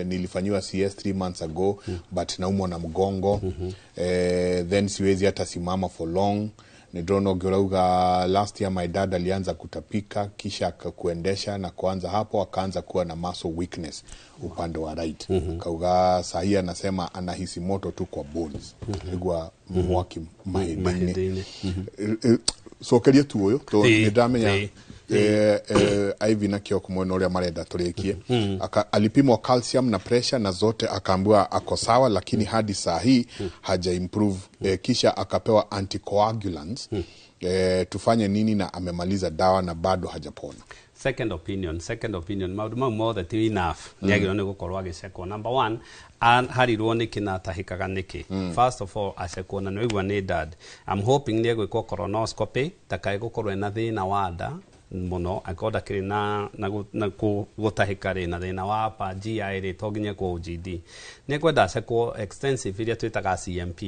nilifanyiwa CS 3 months ago but naumwa na mgongo then siwezi hata simama for long Nidrono ngirauga last year my dad alianza kutapika kisha akakuendesha na kuanza hapo akaanza kuwa na muscle weakness upande wa right. Kauga sahi anasema anahisi moto tu kwa bones. Igwa mwaki mahindini. So keria tu uyo to nidamenya Ivy na Kioko mweno uria marenda turekie alipimwa calcium na pressure na zote akaambiwa ako sawa, lakini hadi saa hii haja improve. Kisha akapewa anticoagulants. Tufanye nini? Na amemaliza dawa na bado hajapona. Second opinion maundu mau mothe ti enough ni agirwo ni gukorwo agicekwo. Number 1 harirwo ni kinatahikaga niki. First of all acekwo na nigwa ni dad. I'm hoping ni egwikwo colonoscopy takai gukorwo na thina wa nda muno akoda kiri na gutahika ri na thina wa pa GI ri toginye kwa OGD. Ni kwenda acekwo extensive iria twitaga CMP.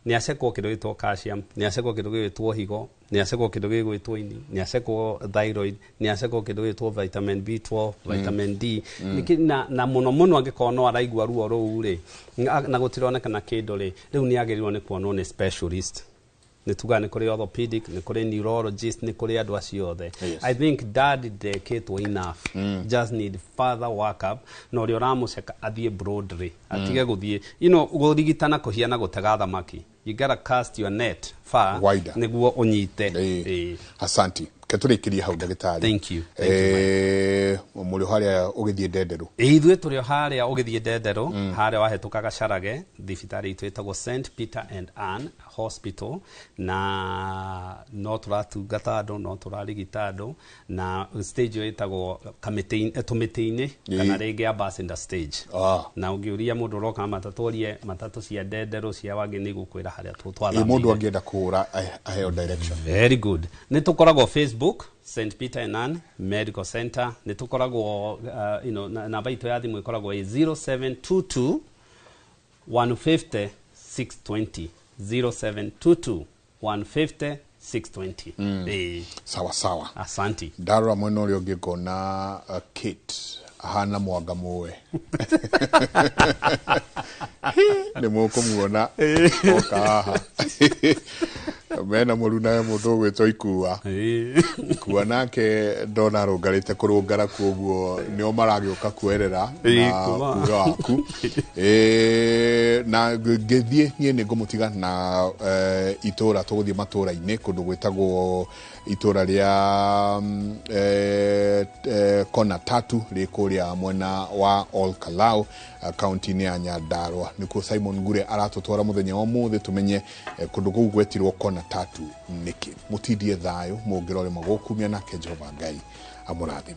Ni acekwo kindu gitwo calcium, ni acekwo kindu gitwo higo, ni acekwo kindu gitwo ini, ni acekwo thyroid, ni acekwo kindu gitwo vitamin B12, vitamin D. Na muno angikono no araigwa ruo ruu ri na gutironekana kindu ri riu ni agirirwo ni kuonwo ni specialist. Nituga ni kuri orthopedic, ni kuri neurologist, ni kuri andu acio othe. I think dad deketwo enough. Just need further work up. No uri uramuceka athie broadly. Atige guthie. Gurigitana kuhiana gutega thamaki. You gotta cast your net far. Niguo unyite. Asanti. Keturikiria hau ndagitari. Thank you. Muri haria ugithie Ndenderu. Ithwe turi haria ugithie Ndenderu, haria wahetukaga Carage, thibitari itu etagwo St Peter and Anne Hospital, na no turatungata andu, no turarigita andu, na stage etagwo tumiti-ini kana ringi ambassador stage. Na ungiuria mundu roka matatu cia Ndenderu cia wageni gukwira haria twathamira. Mundu angienda kuura aheo direction. Very good. Nitukoragwo Facebook St Peter and Anne Medical Center. Nitukoragwo namba itu ya thimu ikoragwo 0722 150 620 0722 150 620. Sawa. Asanti. Darora mweno uri ungikona Kate hana mwanga muwe. Ni muko muona okaha. Mena muruna ya mundu gwetwo Ikua. Ikua nake ndona rungarite kurungara kuoguo nio maragioka kwerera na kuga waku. Na ngethie nie ni ngumutiga na itura tuguthie matura-ini kundu gwetagwo itura ria kona tatu rikuria mwena wa Olkalau county ya Nyandarua. Niko Simon Ngure aratutwara muthenya wa muthi tumenye kundu kou gwetirwo kona tatu niki. Mutidie thayo mungirore magokumia nake Jehova Ngai amurathime.